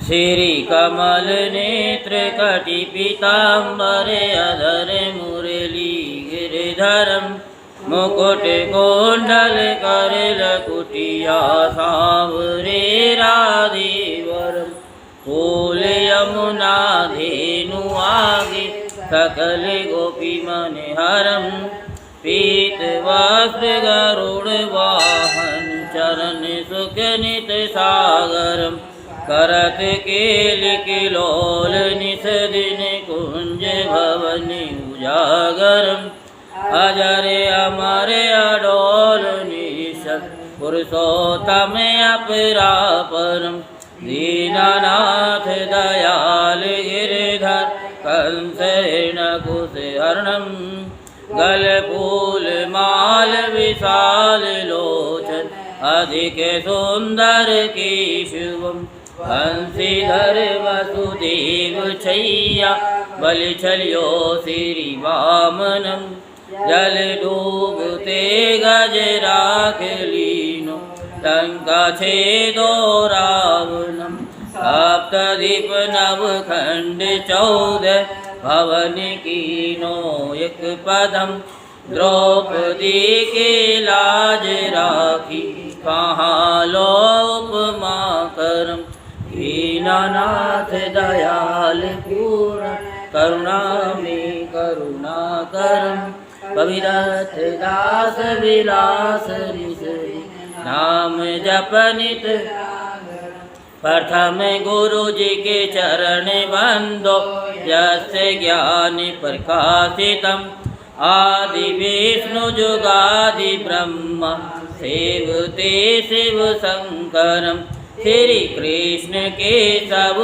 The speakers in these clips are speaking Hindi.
श्री कमल नेत्र कटि पीताम्बरे अधर मुरली गिरिधरम मुकुट कुंडल करल कुटिया सांवरे राधेवरम फूल यमुना धेनु आगे सकल गोपी मनहरम पीत वस्त्र गरुड़ वाहन चरण सुख नित सागरम करत केल किलोल निस दिन कुंज भवन उजागरम अजर अमर अडोल निशल पुरुषोत्तम अपरापरम दीनानाथ दयाल गिरधर कंस नकुश हरणम गल फूल माल विशाल लोचन अधिक सुंदर केशवम बंशीधर वसुदेव छैया बलि छलियो श्री वामनम जल डूबते गज राख लीनो लंका छेदो रावणम सप्तदीप नवखंड 14 भवन कीनो एक पदम द्रौपदी के लाज राखी कहाँ लो उपमा करम दीनानाथ दयाल पूर्ण करुणा में करुणा करम कविरथ दास विलास ऋषि नाम जपनित प्रथम गुरु जी के चरण बंदो यस्य ज्ञान प्रकाशितम आदि विष्णु जुगादि ब्रह्म सेवते शिव शंकरम श्री कृष्ण केशव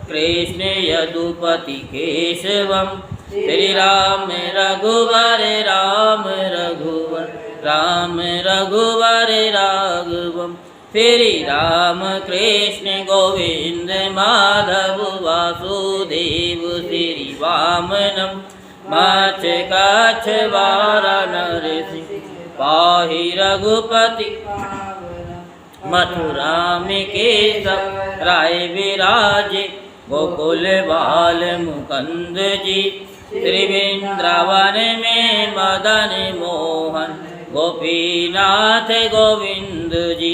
कृष्ण यदुपति केशवम श्री राम रघुवर राघवम श्री राम कृष्ण गोविंद माधव वासुदेव श्री वामनम मच कच्छ वाराणसी पाहि रघुपति मथुरा में केशव राय विराजे गोकुल बाल मुकुंद जी त्रिवेंद्रवन में मदन मोहन गोपीनाथ गोविंद जी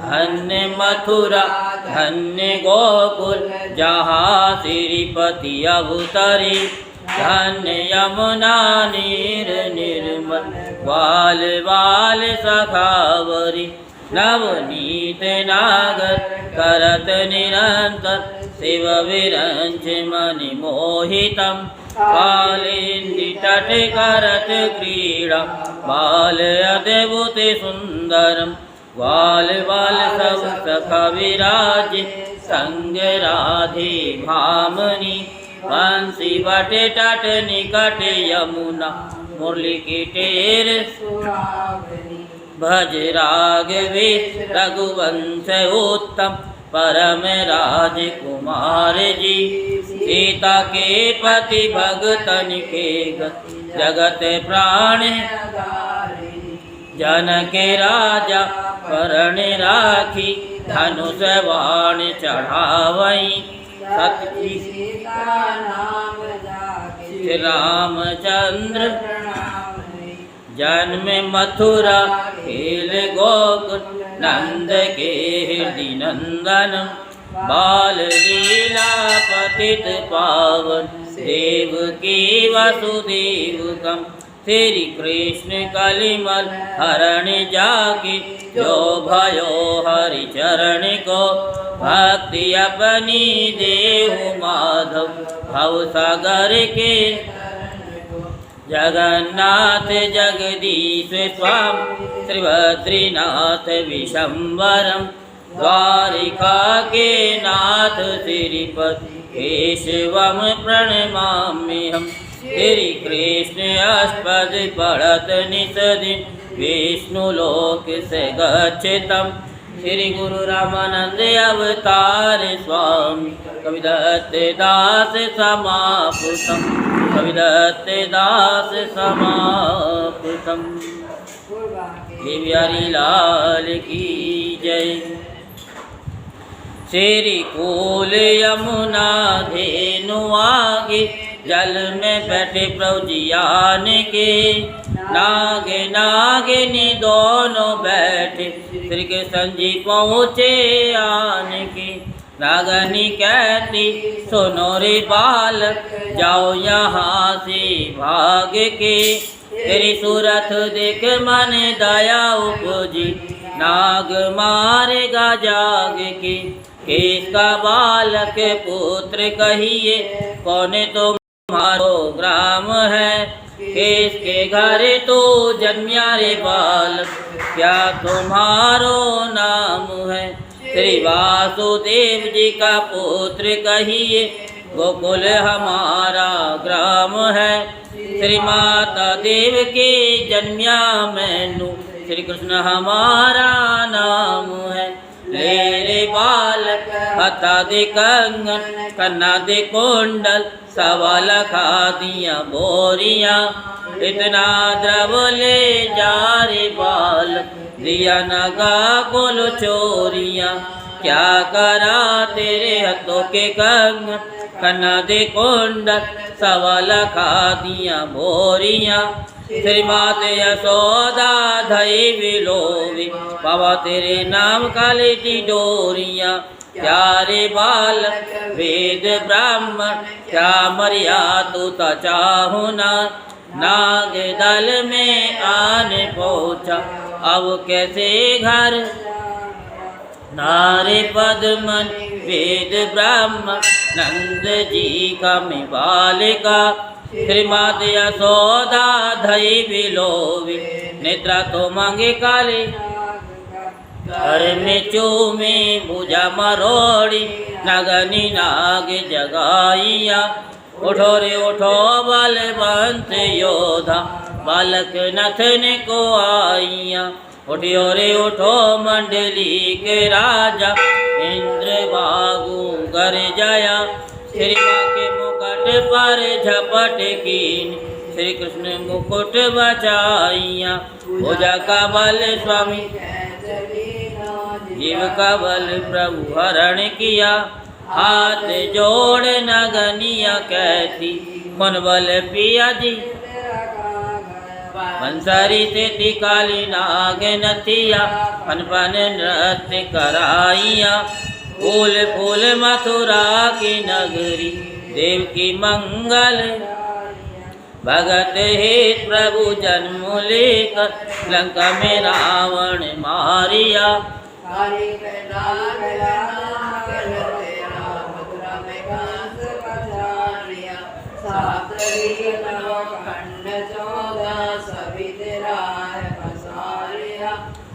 धन्य मथुरा धन्य गोकुल जहाँ श्रीपति अवतरी धन्य यमुना नीर निर्मल बाल बाल सखावरी नवनीत नागर करत निरंतर शिव विरंच मनि मोहितम कालिंदी तट करत क्रीड़ा बाल अद्भुत सुंदरम बाल बाल सब सखा विराज संग राधे भामनी बंसी बटे तट निकट यमुना मुरली की टेर भज राघवे रघुवंश उत्तम परम राजकुमार जी सीता के पति भगतन के जगत प्राण जनक राजा परण राखी धनुष बाण चढ़ावई सती रामचंद्र जन्म मथुरा खेल गोकुल नंद के हृदय नंदन बाल लीला पतित पावन देव की वसुदेव कम श्री कृष्ण कलिमल हरण जाके जो भयो हरि चरण को भक्ति अपनी देहु माधव भव सागर के जगन्नाथ जगदीश स्वामी श्रीभद्रीनाथ विशंबरम द्वारिका के नाथ श्रीपति केशवम प्रणमाम्यहम् श्री कृष्ण अस्पद पढ़त नित दिन विष्णु लोक से गच्छतम श्री गुरु रामानंद अवतार स्वामी कविदत्त दास समापुतम कविदत्त दास समापुतम बिहारी लाल की जय। श्री कूल यमुना धेनु आगे, जल में बैठे प्रभु जी आन के। नागे नागिनी दोनों बैठे, श्री कृष्ण जी पहुँचे आन के। नागनी कहती सुनो रे बालक, जाओ यहाँ से भाग के। तेरी सूरत देख मन दया उपजी, नाग मारेगा जाग के। किसका बालक पुत्र कहिए, कौन तुम्हारो ग्राम है। किसके घर तो जन्मिया रे बालक, क्या तुम्हारो नाम है। श्री वासुदेव जी का पुत्र कहिए, गोकुल हमारा ग्राम है। श्री माता देव के जन्मिया मैनू, श्री कृष्ण हमारा नाम है। ले रे बालक हथा दे कंगन, कन्ना दे कुंडल, सवा लखा दिया बोरिया। इतना द्रव ले जा रे बालक, दिया नगा कोल चोरिया। क्या करा तेरे हाथों के कंगन, कन्ना दे कुंडल, सवा लखा दिया बोरिया। श्री माते यशोदा धई विलोवी, बाबा तेरे नाम काले की डोरिया। प्यारे बालक वेद ब्राह्मण, क्या मरिया तू ता चाहू ना। नाग दल में आने पहुँचा, अब कैसे घर। नारे पद्मन वेद ब्राह्मण, नंद जी का में बालिका। श्री माते यशोदा धई विलोवी, नेत्रा तो मांगे काले। घर में चूमे भुजा मरोड़ी, नगनी नाग जगाइया। उठो रे उठो बलवंत योधा, बालक नथन को आइया। उठियो रे उठो मंडली के राजा, इंद्र बागु कर जाया। श्री माँ के मुकुट पर झपट कीन, श्री कृष्ण मुकुट बचाइया। भुजा का बल स्वामी, जीव का बल प्रभु हरण किया। हाथ जोड़ नगनिया कहती, कौन बल पिया जी। बंसरी से थी काली नाग नथिया, पन पन नृत्य कराइया। फूल फूल मथुरा की नगरी, देव की मंगल। भगत हित प्रभु जन्म लेकर, लंका में रावण मारिया।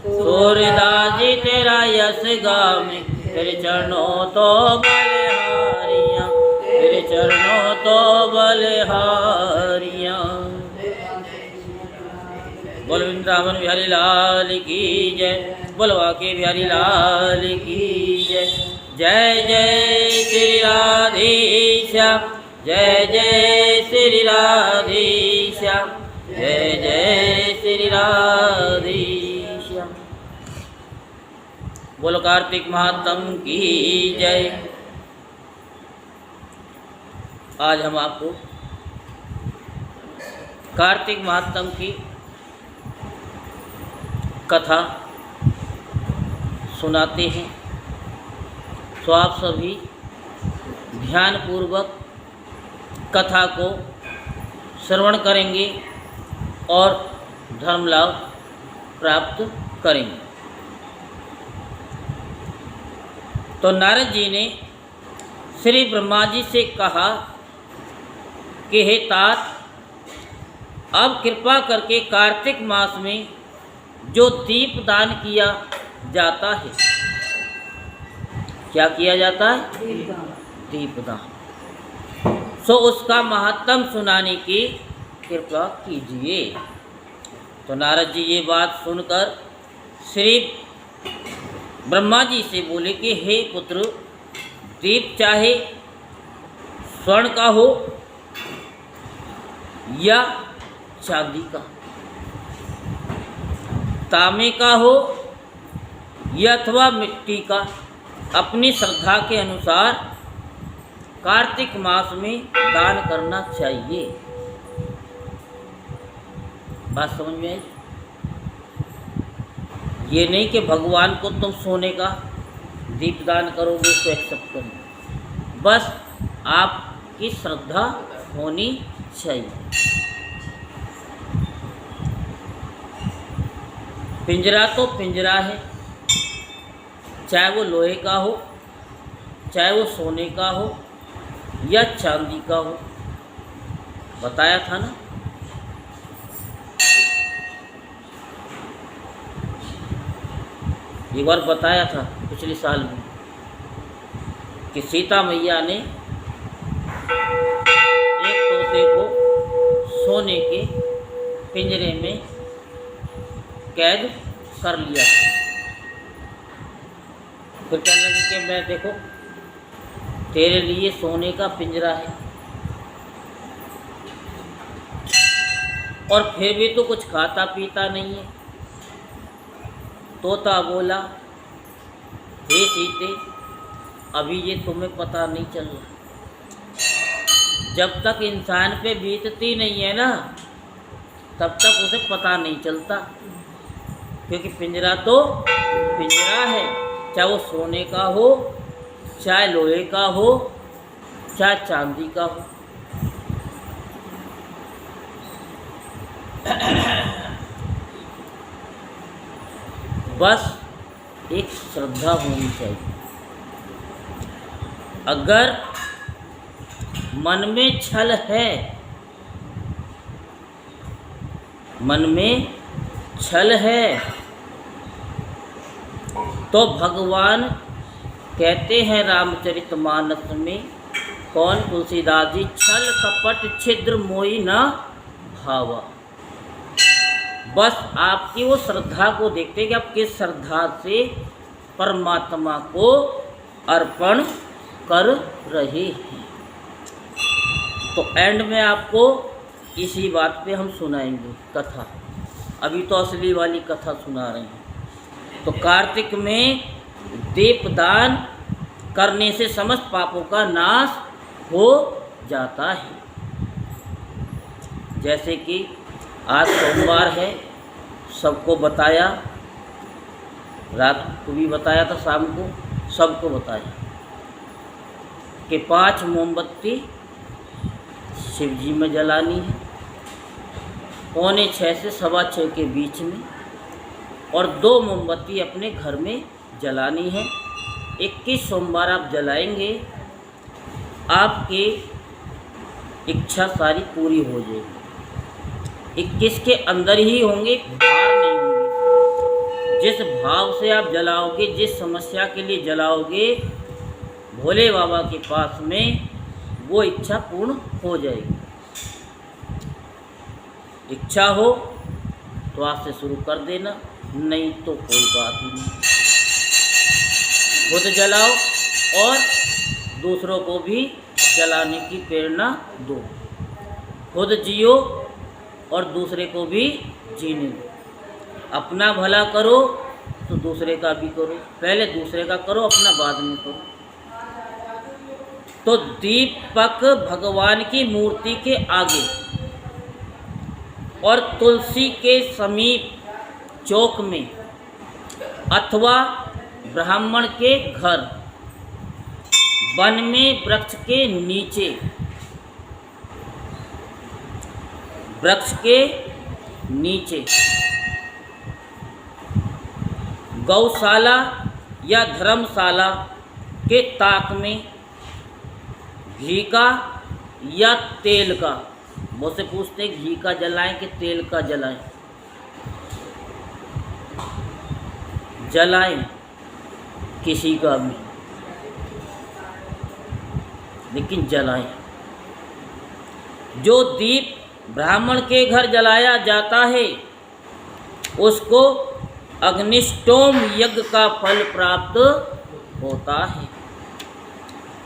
सूरदास जी तेरा यश गावे, तेरे चरणों तो बलिहारियाँ, तेरे चरणों तो बलिहारियाँ। बोल वृंदावन बिहारी लाल की जय, बोलवा के बिहारी लाल की जय। जय जय श्री राधेश्याम, जय जय श्री राधेश्याम, जय जय श्री राधेश्याम। बोलो कार्तिक महात्म की जय। आज हम आपको कार्तिक महात्म की कथा सुनाते हैं, तो आप सभी ध्यानपूर्वक कथा को श्रवण करेंगे और धर्म लाभ प्राप्त करेंगे। तो नारद जी ने श्री ब्रह्मा जी से कहा कि हे तात, अब कृपा करके कार्तिक मास में जो दीप दान किया जाता है, क्या किया जाता है? दीपदान। सो उसका महत्व सुनाने की कृपा कीजिए। तो नारद जी ये बात सुनकर श्री ब्रह्मा जी से बोले कि हे पुत्र, दीप चाहे स्वर्ण का हो या चांदी का, तांबे का हो या अथवा मिट्टी का, अपनी श्रद्धा के अनुसार कार्तिक मास में दान करना चाहिए। बात समझ में आई? ये नहीं कि भगवान को तुम सोने का दीप दान करोगे तो एक्सेप्ट करोगे, बस आपकी श्रद्धा होनी चाहिए। पिंजरा तो पिंजरा है, चाहे वो लोहे का हो, चाहे वो सोने का हो या चांदी का हो। बताया था ना, एक बार बताया था पिछले साल में कि सीता मैया ने एक तोते को सोने के पिंजरे में कैद कर लिया। फिर कहने लगी कि मैं देखो तेरे लिए सोने का पिंजरा है, और फिर भी तो कुछ खाता पीता नहीं है। तोता बोला, हे सीते, अभी ये तुम्हें पता नहीं चल रहा, जब तक इंसान पे बीतती नहीं है ना तब तक उसे पता नहीं चलता, क्योंकि पिंजरा तो पिंजरा है, चाहे वो सोने का हो, चाहे लोहे का हो, चाहे चांदी का हो। बस एक श्रद्धा होनी चाहिए। अगर मन में छल है, मन में छल है, तो भगवान कहते हैं रामचरितमानस में, कौन तुलसीदास जी, छल कपट छिद्र मोहि न भावा। बस आपकी वो श्रद्धा को देखते हैं कि आप किस श्रद्धा से परमात्मा को अर्पण कर रहे हैं। तो एंड में आपको इसी बात पे हम सुनाएंगे कथा। अभी तो असली वाली कथा सुना रहे हैं। तो कार्तिक में दीपदान करने से समस्त पापों का नाश हो जाता है। जैसे कि आज सोमवार है, सबको बताया, रात को भी बताया था, शाम को सबको बताया कि 5 मोमबत्ती शिव जी में जलानी है, 5:45 से 6:15 के बीच में, और 2 मोमबत्ती अपने घर में जलानी है। 21 सोमवार आप जलाएंगे, आपकी इच्छा सारी पूरी हो जाएगी। 21 के अंदर ही होंगे, बाहर नहीं होंगे। जिस भाव से आप जलाओगे, जिस समस्या के लिए जलाओगे, भोले बाबा के पास में वो इच्छा पूर्ण हो जाएगी। इच्छा हो तो आज से शुरू कर देना, नहीं तो कोई बात ही नहीं। खुद जलाओ और दूसरों को भी जलाने की प्रेरणा दो। खुद जियो और दूसरे को भी जीने दो। अपना भला करो तो दूसरे का भी करो, पहले दूसरे का करो, अपना बाद में करो। तो दीपक भगवान की मूर्ति के आगे और तुलसी के समीप चौक में अथवा ब्राह्मण के घर, वन में वृक्ष के नीचे, वृक्ष के नीचे, गौशाला या धर्मशाला के ताक में घी का या तेल का, बहुत से पूछते हैं घी का जलाएं कि तेल का जलाएं। जलाएं किसी का भी, लेकिन जलाएं। जो दीप ब्राह्मण के घर जलाया जाता है उसको अग्निष्टोम यज्ञ का फल प्राप्त होता है।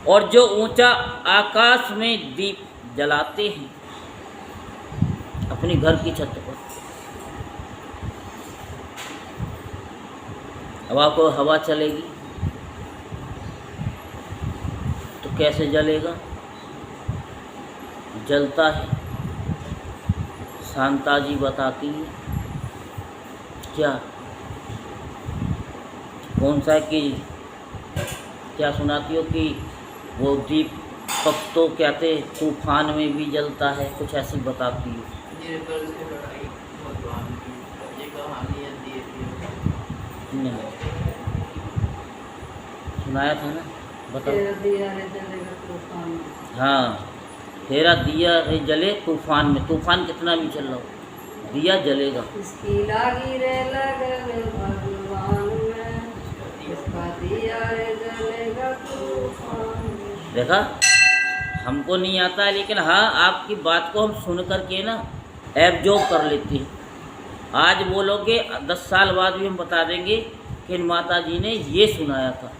और जो ऊंचा आकाश में दीप जलाते हैं अपने घर की छत पर, अब आपको हवा चलेगी, तो कैसे जलेगा? जलता है। शांता जी बताती है क्या, कौन सा कि क्या सुनाती हो कि वो दीपक तो कहते तूफान में भी जलता है, कुछ ऐसी बताती है। नहीं सुनाया था ना, बताओ। हाँ, तेरा दिया रे जले तूफान में, तूफान कितना भी चल रहा हो, दिया जलेगा। इसकी लागी रे लगन भगवान में, इसका दिया रे जलेगा तूफान में। देखा, हमको नहीं आता है, लेकिन हाँ आपकी बात को हम सुन करके ना एब्जॉर्ब कर लेते हैं। आज बोलोगे 10 साल बाद भी हम बता देंगे कि माता जी ने ये सुनाया था।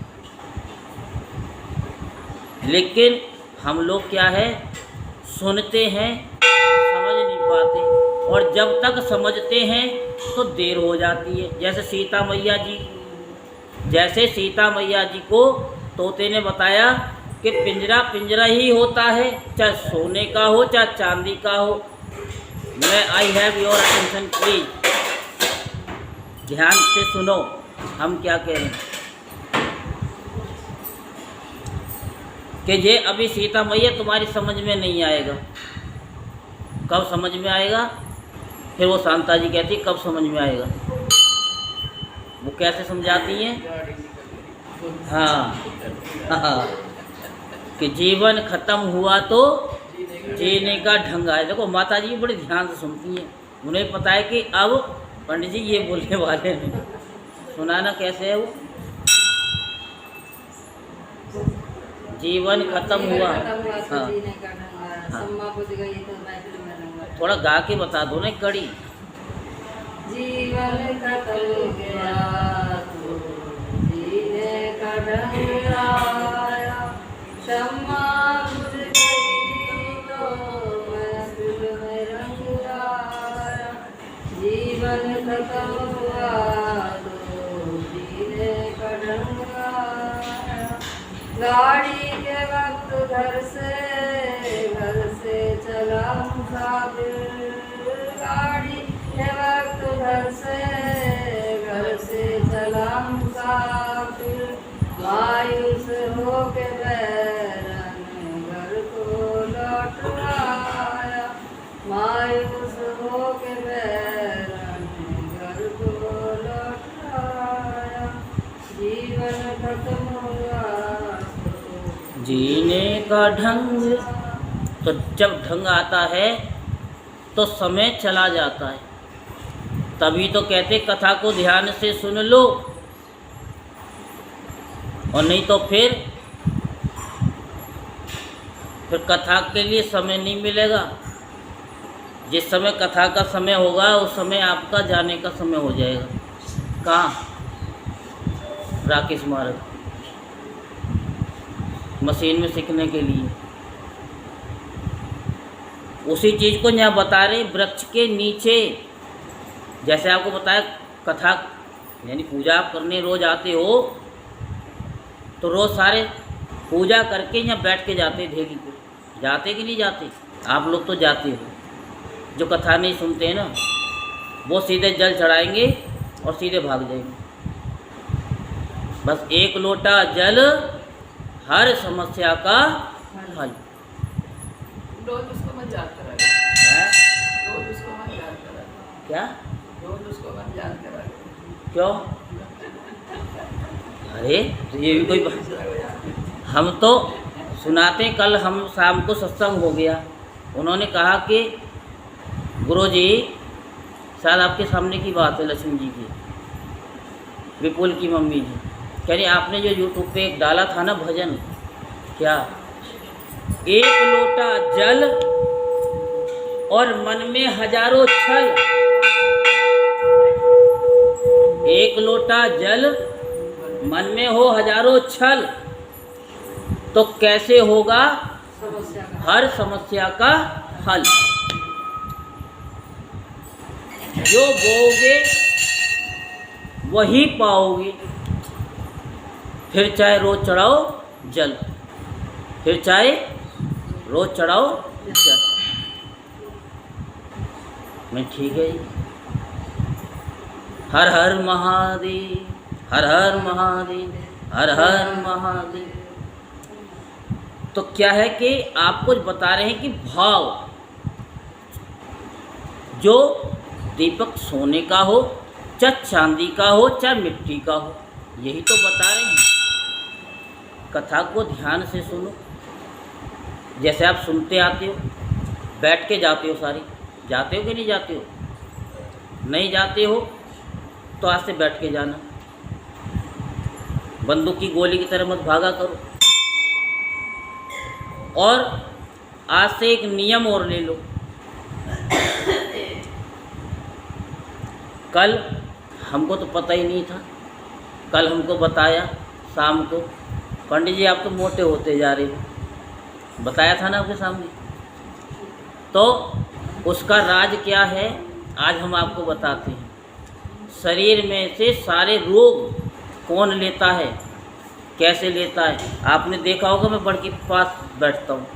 लेकिन हम लोग क्या है, सुनते हैं, समझ नहीं पाते, और जब तक समझते हैं तो देर हो जाती है। जैसे सीता मैया जी को तोते ने बताया कि पिंजरा पिंजरा ही होता है, चाहे सोने का हो चाहे चांदी का हो। मैं I have your attention please, ध्यान से सुनो हम क्या कह रहे हैं। कि ये अभी सीता मैया तुम्हारी समझ में नहीं आएगा। कब समझ में आएगा? फिर वो शांता जी कहती कब समझ में आएगा? वो कैसे समझाती हैं? हाँ, कि जीवन खत्म हुआ तो जीने का ढंग आए। देखो माता जी बड़े ध्यान से सुनती हैं, उन्हें पता है कि अब पंडित जी ये बोलने वाले हैं। सुनाना कैसे है वो? जीवन खत्म हुआ, हाँ, थोड़ा गा के बता दो ना कड़ी। जीवन खत्म गया तो जीने का ढंग आया, शम्मा बुझ गई तो महफिल में रंग आया। जीवन खत्म हुआ तो जीने का ढंग आया। गाड़ी के वक्त घर से चला मुसाफिर, गाड़ी के वक्त घर से चला मुसाफिर। मायूस हो के बैरन घर को लौट आया, मायूस हो के बैरन घर को लौट आया। जीवन खत्म हुआ जीने का ढंग, तो जब ढंग आता है तो समय चला जाता है। तभी तो कहते कथा को ध्यान से सुन लो, और नहीं तो फिर कथा के लिए समय नहीं मिलेगा। जिस समय कथा का समय होगा उस समय आपका जाने का समय हो जाएगा। कहाँ? राकेश मार्ग, मशीन में सीखने के लिए। उसी चीज़ को यहाँ बता रहे, वृक्ष के नीचे। जैसे आपको बताया कथा यानी पूजा आप करने रोज़ आते हो, तो रोज़ सारे पूजा करके यहाँ बैठ के जाते ढेरी पे। जाते कि नहीं जाते? आप लोग तो जाते हो। जो कथा नहीं सुनते हैं ना, वो सीधे जल चढ़ाएंगे और सीधे भाग जाएंगे। बस एक लोटा जल हर समस्या का हल। रोज उसको मत याद करा, रोज उसको मत याद करा। क्या? रोज उसको मत याद करा। क्यों? अरे तो ये भी कोई बात। हम तो सुनाते, कल हम शाम को सत्संग हो गया, उन्होंने कहा कि गुरुजी शायद आपके सामने की बात है, लक्ष्मी जी की, विपुल की मम्मी जी कह रही आपने जो यूट्यूब पे एक डाला था ना भजन, क्या एक लोटा जल और मन में हजारों छल। एक लोटा जल मन में हो हजारों छल, तो कैसे होगा हर समस्या का हल। जो बोओगे वही पाओगे, फिर चाहे रोज चढ़ाओ जल। फिर चाहे रोज चढ़ाओ जल। मैं ठीक है जी। हर हर महादेव, हर हर महादेव, हर हर महादेव। तो क्या है कि आपको बता रहे हैं कि भाव, जो दीपक सोने का हो, चाहे चांदी का हो, चाहे मिट्टी का हो, यही तो बता रहे हैं। कथा को ध्यान से सुनो। जैसे आप सुनते आते हो, बैठ के जाते हो, सारी जाते हो कि नहीं जाते हो? नहीं जाते हो तो आज से बैठ के जाना। बंदूक की गोली की तरह मत भागा करो। और आज से एक नियम और ले लो। कल हमको तो पता ही नहीं था, कल हमको बताया शाम को, पंडित जी आप तो मोटे होते जा रहे हो, बताया था ना आपके सामने। तो उसका राज क्या है आज हम आपको बताते हैं। शरीर में से सारे रोग कौन लेता है, कैसे लेता है? आपने देखा होगा, मैं बड़ के पास बैठता हूँ,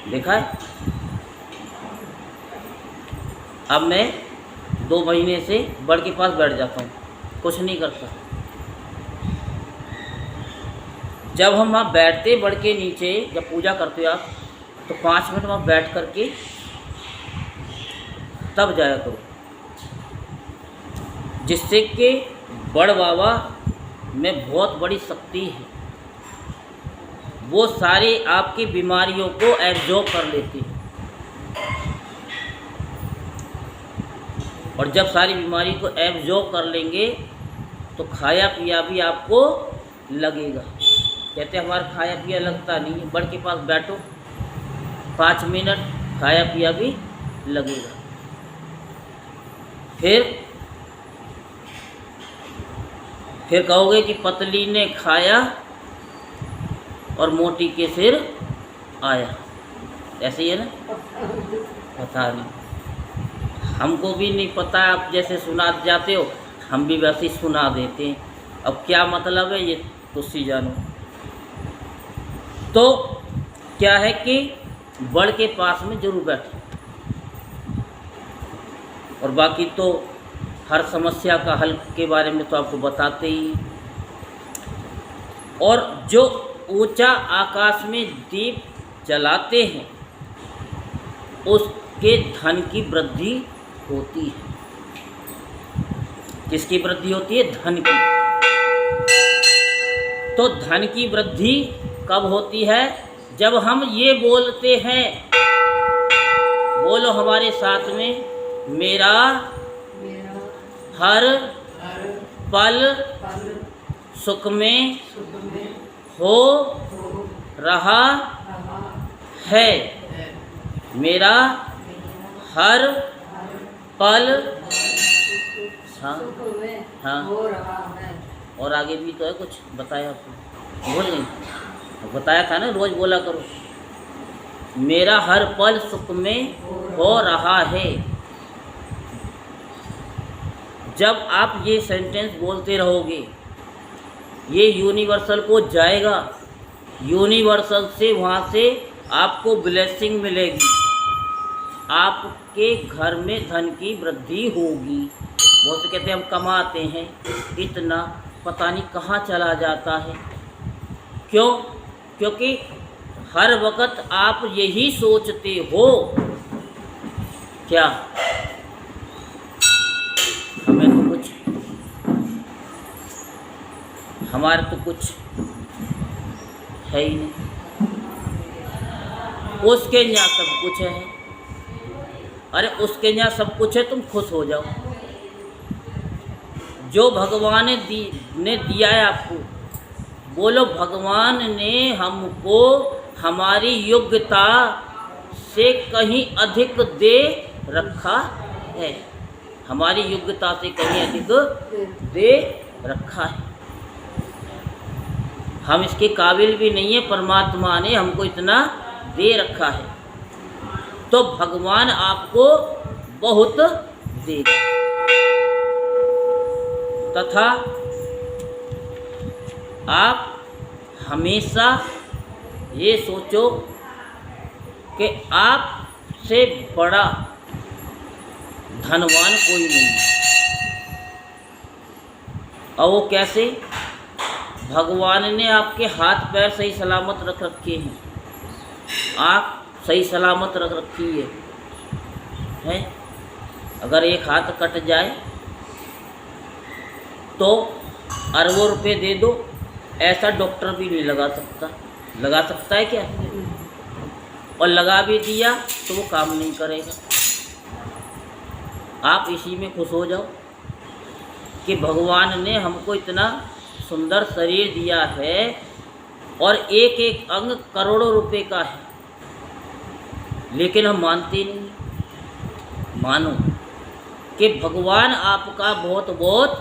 देखा है? अब मैं 2 महीने से बड़ के पास बैठ जाता हूँ, कुछ नहीं करता। जब हम वहाँ बैठते बड़ के नीचे, जब पूजा करते हो आप, तो 5 मिनट वहाँ बैठ करके तब जाया करो, जिससे कि बड़ बाबा में बहुत बड़ी शक्ति है। वो सारी आपकी बीमारियों को एब्जॉर्ब कर लेते हैं, और जब सारी बीमारी को एब्जॉर्ब कर लेंगे तो खाया पिया भी आपको लगेगा। कहते हैं हमारा खाया पिया लगता नहीं है, बड़ के पास बैठो 5 मिनट, खाया पिया भी लगेगा। फिर कहोगे कि पतली ने खाया और मोटी के सिर आया, ऐसे ही है ना? पता नहीं, हमको भी नहीं पता। आप जैसे सुना जाते हो, हम भी वैसे ही सुना देते हैं। अब क्या मतलब है ये तुसी जानो। तो क्या है कि बड़ के पास में जरूर बैठे, और बाकी तो हर समस्या का हल के बारे में तो आपको बताते ही। और जो ऊंचा आकाश में दीप जलाते हैं उसके धन की वृद्धि होती है। किसकी वृद्धि होती है? धन की। तो धन की वृद्धि कब होती है? जब हम ये बोलते हैं, बोलो हमारे साथ में, मेरा हर पल सुख में हो रहा है। मेरा हर पल, हाँ हाँ, हो रहा है। और आगे भी तो है कुछ बताया आपको, बोल नहीं बताया था ना, रोज बोला करो, मेरा हर पल सुख में हो रहा है। जब आप ये सेंटेंस बोलते रहोगे, ये यूनिवर्सल को जाएगा, यूनिवर्सल से वहाँ से आपको ब्लेसिंग मिलेगी, आपके घर में धन की वृद्धि होगी। बहुत से कहते हैं हम कमाते हैं इतना, पता नहीं कहाँ चला जाता है। क्यों? क्योंकि हर वक्त आप यही सोचते हो, क्या हमें तो कुछ, हमारे तो कुछ है ही नहीं, उसके यहाँ सब कुछ है। अरे उसके यहाँ सब कुछ है, तुम खुश हो जाओ। जो भगवान ने दिया है आपको, बोलो भगवान ने हमको हमारी योग्यता से कहीं अधिक दे रखा है, हमारी योग्यता से कहीं अधिक दे रखा है। हम इसके काबिल भी नहीं है, परमात्मा ने हमको इतना दे रखा है। तो भगवान आपको बहुत देगा। तथा आप हमेशा ये सोचो कि आपसे बड़ा धनवान कोई नहीं है। और वो कैसे? भगवान ने आपके हाथ पैर सही सलामत रख रखे हैं, आँख सही सलामत रख रखी है? अगर एक हाथ कट जाए तो अरबों रुपए दे दो, ऐसा डॉक्टर भी नहीं लगा सकता। लगा सकता है क्या? और लगा भी दिया तो वो काम नहीं करेगा। आप इसी में खुश हो जाओ कि भगवान ने हमको इतना सुंदर शरीर दिया है और एक एक अंग करोड़ों रुपए का है, लेकिन हम मानते नहीं। मानो कि भगवान आपका बहुत बहुत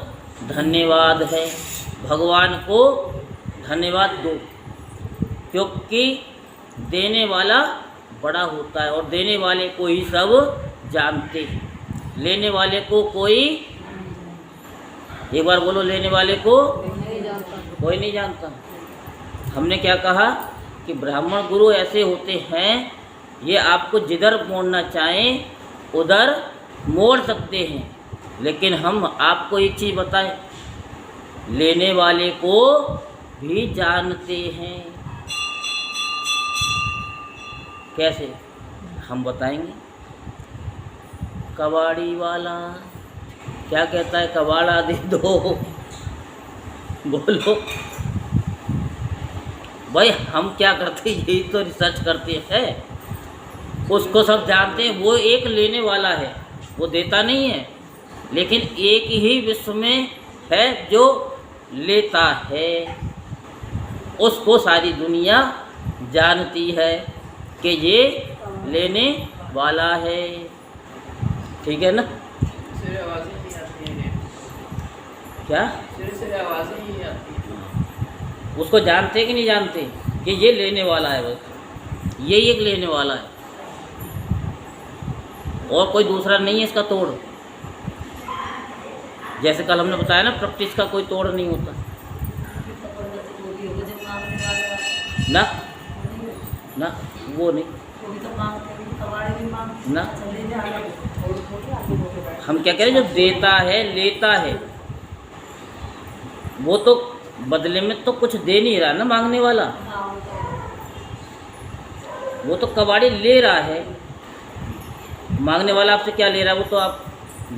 धन्यवाद है। भगवान को धन्यवाद दो, क्योंकि देने वाला बड़ा होता है और देने वाले को ही सब जानते हैं। लेने वाले को कोई, एक बार बोलो, लेने वाले को कोई नहीं जानता। हमने क्या कहा कि ब्राह्मण गुरु ऐसे होते हैं, ये आपको जिधर मोड़ना चाहें उधर मोड़ सकते हैं, लेकिन हम आपको एक चीज़ बताएं, लेने वाले को भी जानते हैं। कैसे? हम बताएंगे। कबाड़ी वाला क्या कहता है? कबाड़ा दे दो। बोलो भाई, हम क्या करते हैं? यही तो रिसर्च करते हैं। उसको सब जानते हैं, वो एक लेने वाला है, वो देता नहीं है, लेकिन एक ही विश्व में है जो लेता है। उसको सारी दुनिया जानती है कि ये लेने वाला है। ठीक है ना? सिर्फ आवाज़ें नहीं आती हैं। क्या? सिर्फ आवाज़ें ही नहीं आती हैं। उसको जानते कि नहीं जानते कि ये लेने वाला है? बस ये एक लेने वाला है और कोई दूसरा नहीं है इसका तोड़। जैसे कल हमने बताया ना, प्रैक्टिस का कोई तोड़ नहीं होता ना, ना वो नहीं ना। हम क्या कह रहे हैं? जो देता है लेता है, वो तो बदले में तो कुछ दे नहीं रहा ना मांगने वाला। वो तो कबाड़ी ले रहा है, मांगने वाला आपसे क्या ले रहा है? वो तो आप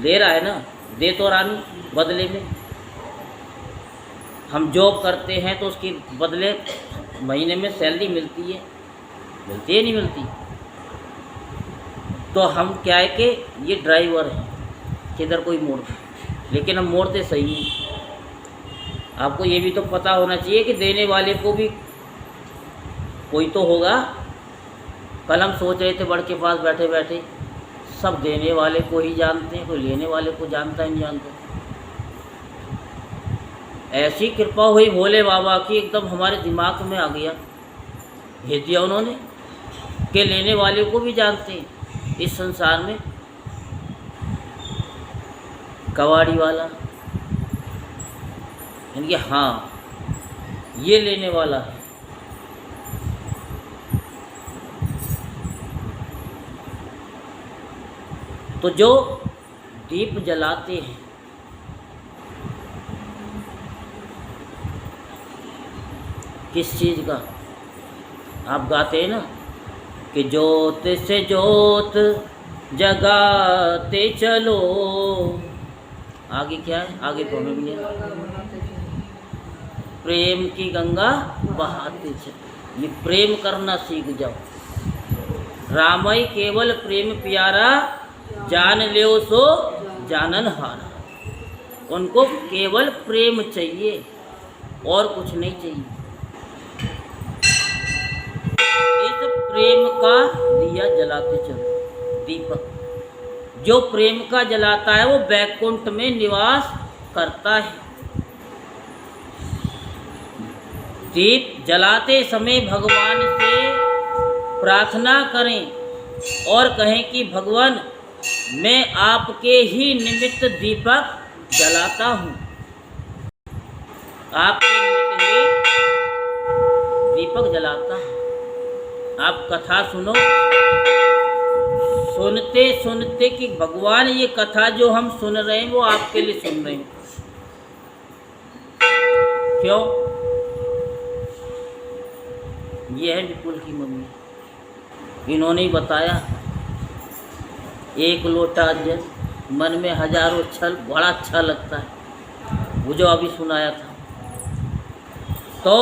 ले रहा है ना, दे तो रहा नहीं बदले में। हम जॉब करते हैं तो उसके बदले महीने में सैलरी मिलती है, मिलती है नहीं मिलती? तो हम क्या है कि ये ड्राइवर है, किधर कोई मोड़, लेकिन हम मोड़ते सही नहीं। आपको ये भी तो पता होना चाहिए कि देने वाले को भी कोई तो होगा। कल हम सोच रहे थे बड़ के पास बैठे बैठे, सब देने वाले को ही जानते हैं, कोई लेने वाले को जानता ही नहीं जानता। ऐसी कृपा हुई भोले बाबा की, एकदम हमारे दिमाग में आ गया, भेज दिया उन्होंने कि लेने वाले को भी जानते हैं इस संसार में। कबाड़ी वाला यानी हाँ, ये लेने वाला है। तो जो दीप जलाते हैं, किस चीज़ का? आप गाते हैं ना कि जोत से जोत जगाते चलो। आगे क्या है? आगे तो हमें भी है, प्रेम की गंगा बहाते चलो। ये प्रेम करना सीख जाओ। रामई केवल प्रेम प्यारा, जान ले सो जानन हारा। उनको केवल प्रेम चाहिए और कुछ नहीं चाहिए। इस प्रेम का दिया जलाते चलो, दीपक। जो प्रेम का जलाता है वो बैकुंठ में निवास करता है। दीप जलाते समय भगवान से प्रार्थना करें और कहें कि भगवान, मैं आपके ही निमित्त दीपक जलाता हूँ। आपके निमित्त ही दीपक जलाता हूँ। आप कथा सुनो, सुनते सुनते कि भगवान ये कथा जो हम सुन रहे हैं वो आपके लिए सुन रहे हैं। क्यों? ये है विपुल की मम्मी। इन्होंने ही बताया, एक लोटा जल मन में हजारों छल, बड़ा अच्छा लगता है, वो जो अभी सुनाया था। तो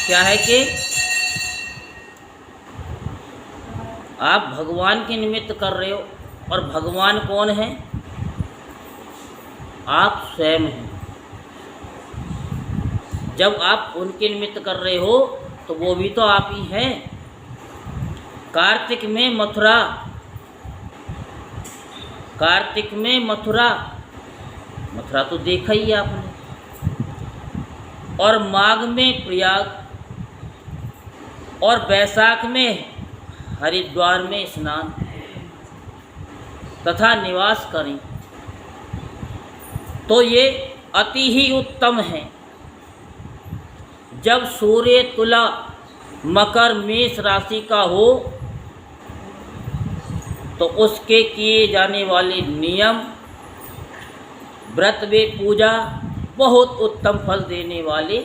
क्या है कि आप भगवान के निमित्त कर रहे हो, और भगवान कौन है? आप स्वयं हैं। जब आप उनके निमित्त कर रहे हो तो वो भी तो आप ही हैं। कार्तिक में मथुरा, कार्तिक में मथुरा, मथुरा तो देखा ही आपने, और माघ में प्रयाग, और बैसाख में हरिद्वार में स्नान तथा निवास करें। तो ये अति ही उत्तम है। जब सूर्य तुला मकर मेष राशि का हो तो उसके किए जाने वाले नियम, व्रत व पूजा बहुत उत्तम फल देने वाले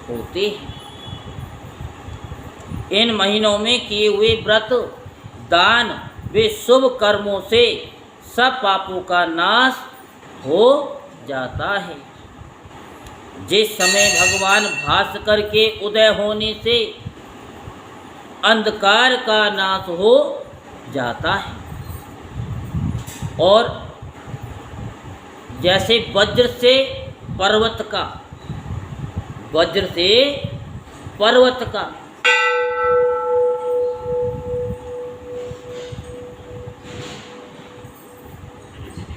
होते हैं। इन महीनों में किए हुए व्रत, दान व शुभ कर्मों से सब पापों का नाश हो जाता है। जिस समय भगवान भास्कर के उदय होने से अंधकार का नाश हो जाता है, और जैसे वज्र से पर्वत का, वज्र से पर्वत का,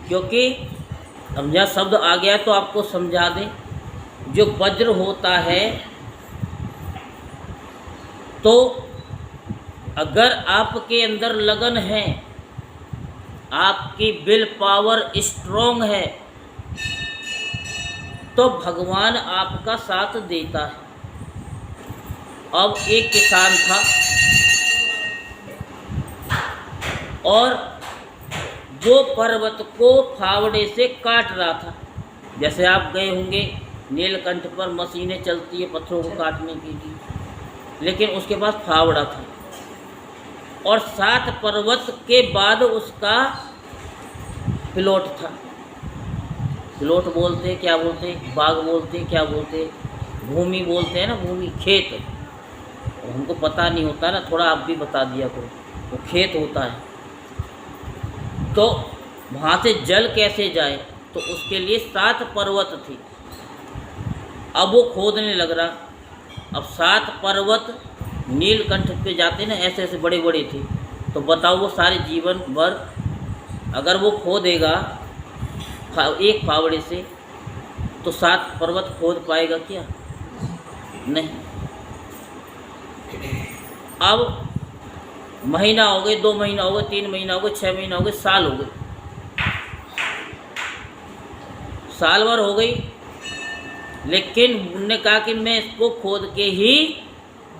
क्योंकि अब यह शब्द आ गया तो आपको समझा दें। जो वज्र होता है, तो अगर आपके अंदर लगन है, आपकी विल पावर स्ट्रॉन्ग है, तो भगवान आपका साथ देता है। अब एक किसान था और वो पर्वत को फावड़े से काट रहा था। जैसे आप गए होंगे नीलकंठ पर मशीनें चलती है पत्थरों को काटने के लिए, लेकिन उसके पास फावड़ा था, और 7 पर्वत के बाद उसका प्लॉट था। प्लॉट बोलते क्या बोलते, बाग बोलते क्या बोलते, भूमि बोलते हैं ना, भूमि, खेत। और हमको पता नहीं होता ना, थोड़ा आप भी बता दिया करो। वो खेत होता है। तो वहाँ से जल कैसे जाए, तो उसके लिए 7 पर्वत थे। अब वो खोदने लग रहा। अब 7 पर्वत नीलकंठ पे जाते ना, ऐसे ऐसे बड़े बड़े थे। तो बताओ वो सारे जीवन भर अगर वो खोदेगा एक फावड़े से, तो 7 पर्वत खोद पाएगा क्या? नहीं। अब महीना हो गए, 2 महीना हो गए, 3 महीना हो गए, 6 महीना हो गए, साल हो गए, साल भर हो गई। लेकिन उन्होंने कहा कि मैं इसको खोद के ही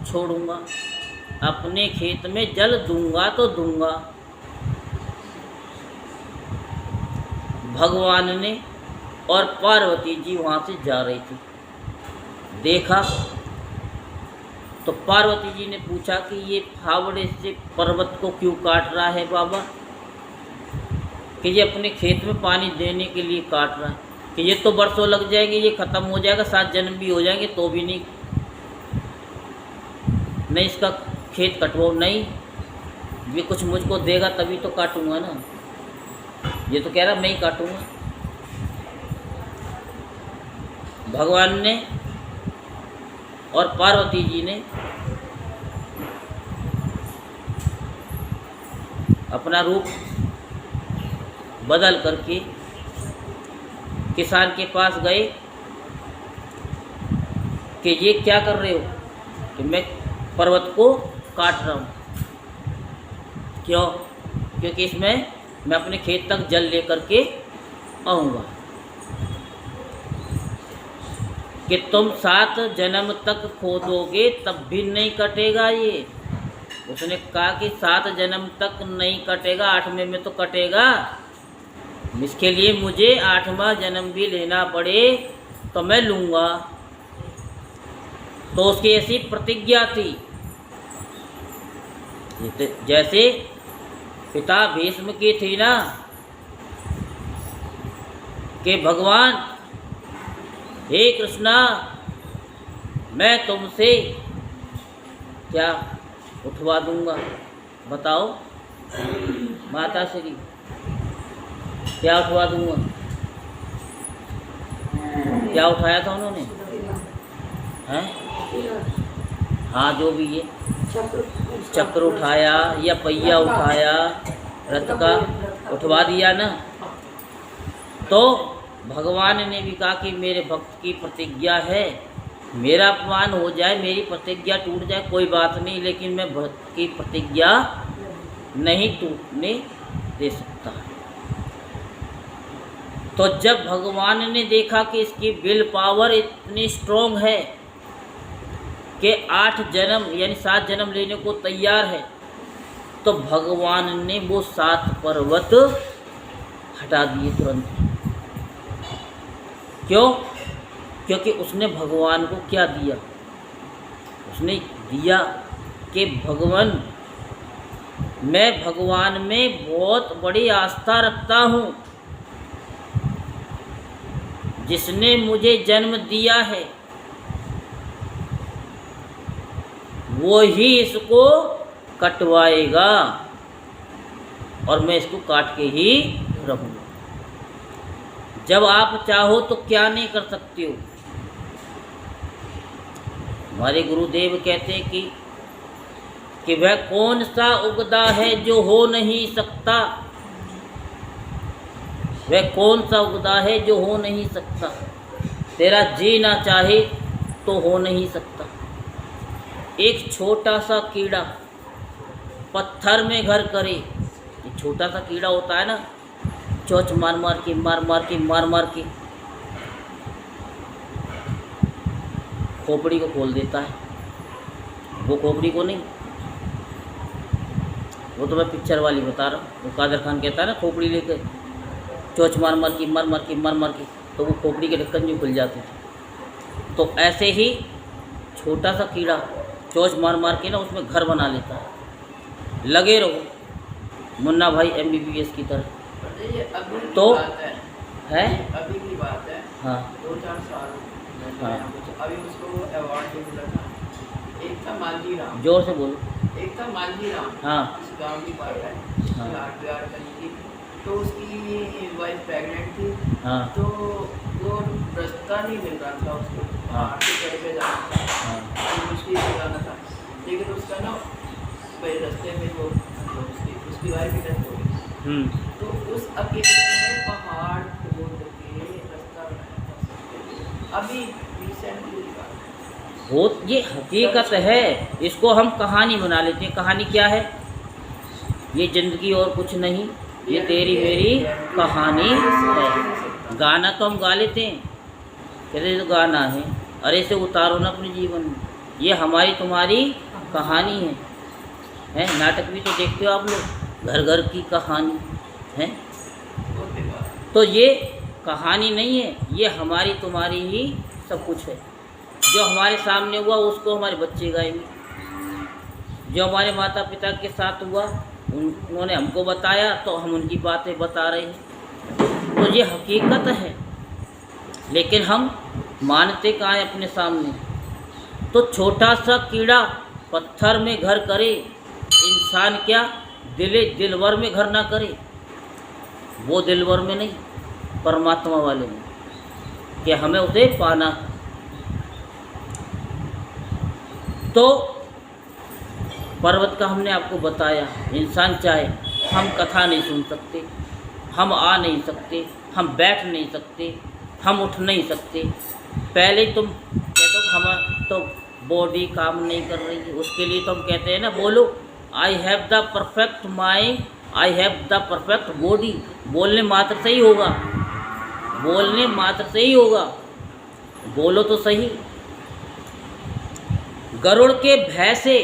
छोड़ूंगा, अपने खेत में जल दूंगा तो दूंगा। भगवान ने और पार्वती जी वहाँ से जा रही थी, देखा तो पार्वती जी ने पूछा कि ये फावड़े से पर्वत को क्यों काट रहा है बाबा? कि ये अपने खेत में पानी देने के लिए काट रहा है, कि ये तो बरसों लग जाएंगे, ये ख़त्म हो जाएगा, 7 जन्म भी हो जाएंगे तो भी नहीं इसका खेत कटवाओ। नहीं, ये कुछ मुझको देगा तभी तो काटूंगा ना। ये तो कह रहा मैं ही काटूंगा। भगवान ने और पार्वती जी ने अपना रूप बदल करके किसान के पास गए कि ये क्या कर रहे हो? कि मैं पर्वत को काट रहा हूँ। क्यों? क्योंकि इसमें मैं अपने खेत तक जल लेकर के आऊँगा। कि तुम 7 जन्म तक खोदोगे तब भी नहीं कटेगा ये। उसने कहा कि 7 जन्म तक नहीं कटेगा, 8वें में तो कटेगा। इसके लिए मुझे 8वां जन्म भी लेना पड़े तो मैं लूँगा। तो उसकी ऐसी प्रतिज्ञा थी। जैसे पिता भीष्म की थी ना कि भगवान हे कृष्णा, मैं तुमसे क्या उठवा दूंगा, बताओ माता श्री, क्या उठवा दूंगा? क्या उठाया था उन्होंने? हैं? हाँ, जो भी ये चक्र उठाया या पहिया उठाया, रथ का उठवा दिया ना। तो भगवान ने भी कहा कि मेरे भक्त की प्रतिज्ञा है, मेरा अपमान हो जाए, मेरी प्रतिज्ञा टूट जाए, कोई बात नहीं, लेकिन मैं भक्त की प्रतिज्ञा नहीं टूटने दे सकता। तो जब भगवान ने देखा कि इसकी विल पावर इतनी स्ट्रोंग है कि 8 जन्म यानी 7 जन्म लेने को तैयार है, तो भगवान ने वो 7 पर्वत हटा दिए तुरंत। क्यों? क्योंकि उसने भगवान को क्या दिया? उसने दिया कि भगवान, मैं भगवान में बहुत बड़ी आस्था रखता हूँ, जिसने मुझे जन्म दिया है वो ही इसको कटवाएगा और मैं इसको काट के ही रहूँगा। जब आप चाहो तो क्या नहीं कर सकते हो। हमारे गुरुदेव कहते हैं कि वह कौन सा उगदा है जो हो नहीं सकता, वह कौन सा उगदा है जो हो नहीं सकता, तेरा जीना चाहे तो हो नहीं सकता। एक छोटा सा कीड़ा पत्थर में घर करे, एक छोटा सा कीड़ा होता है ना, चोंच मार मार के खोपड़ी को खोल देता है। वो खोपड़ी को नहीं, वो तो मैं पिक्चर वाली बता रहा हूँ। वो कादर खान कहता है ना, खोपड़ी लेकर चोंच मार मार के तो वो खोपड़ी के ढक्कन भी खुल जाते थे। तो ऐसे ही छोटा सा कीड़ा चोंच मार के ना उसमें घर बना लेता है। लगे रहो मुन्ना भाई MBBS की तरह। ये अभी की तो बात है, अभी की बात है। हाँ 2-4 साल हाँ। अभी उसको अवार्ड भी मिला था। एक था मालजी राम, जोर से बोलो। एक था मालजी राम, हाँ इस गांव की बात है। हाँ। RPR करी थी, तो उसकी वाइफ प्रेग्नेंट थी। हाँ तो वो रास्ता नहीं मिल रहा था उसको, हाँ। पहाड़ के चढ़ पे जाना था, हाँ तो मुश्किल से जाना था। लेकिन उसका ना भाई रास्ते में वो उसकी वाइफ की डेथ हो गई। तो उस अकेले में पहाड़ खोद के रास्ता बनाया था। अभी रिसेंटली वो ये हकीकत है, इसको हम कहानी बना लेते हैं। कहानी क्या है? ये ज़िंदगी और कुछ नहीं, ये तेरी मेरी कहानी है। गाना तो हम गा लेते हैं, कहते तो गाना है, अरे इसे उतारो ना अपने जीवन में, ये हमारी तुम्हारी कहानी है। नाटक भी तो देखते हो आप लोग, घर घर की कहानी है। तो ये कहानी नहीं है, ये हमारी तुम्हारी ही सब कुछ है। जो हमारे सामने हुआ उसको हमारे बच्चे गाएंगे, जो हमारे माता पिता के साथ हुआ उन्होंने हमको बताया तो हम उनकी बातें बता रहे हैं। तो ये हकीकत है, लेकिन हम मानते कहाँ हैं अपने सामने। तो छोटा सा कीड़ा पत्थर में घर करे, इंसान क्या दिलवर में घर ना करे? वो दिलवर में नहीं, परमात्मा वाले में, कि हमें उसे पाना। तो पर्वत का हमने आपको बताया। इंसान चाहे, हम कथा नहीं सुन सकते, हम आ नहीं सकते, हम बैठ नहीं सकते, हम उठ नहीं सकते। पहले तुम कहते हो हम तो बॉडी काम नहीं कर रही है, उसके लिए तो हम कहते हैं ना, बोलो I have the perfect mind, I have the perfect body. बोलने मात्र से ही होगा, बोलने मात्र से ही होगा, बोलो तो सही। गरुड़ के भय से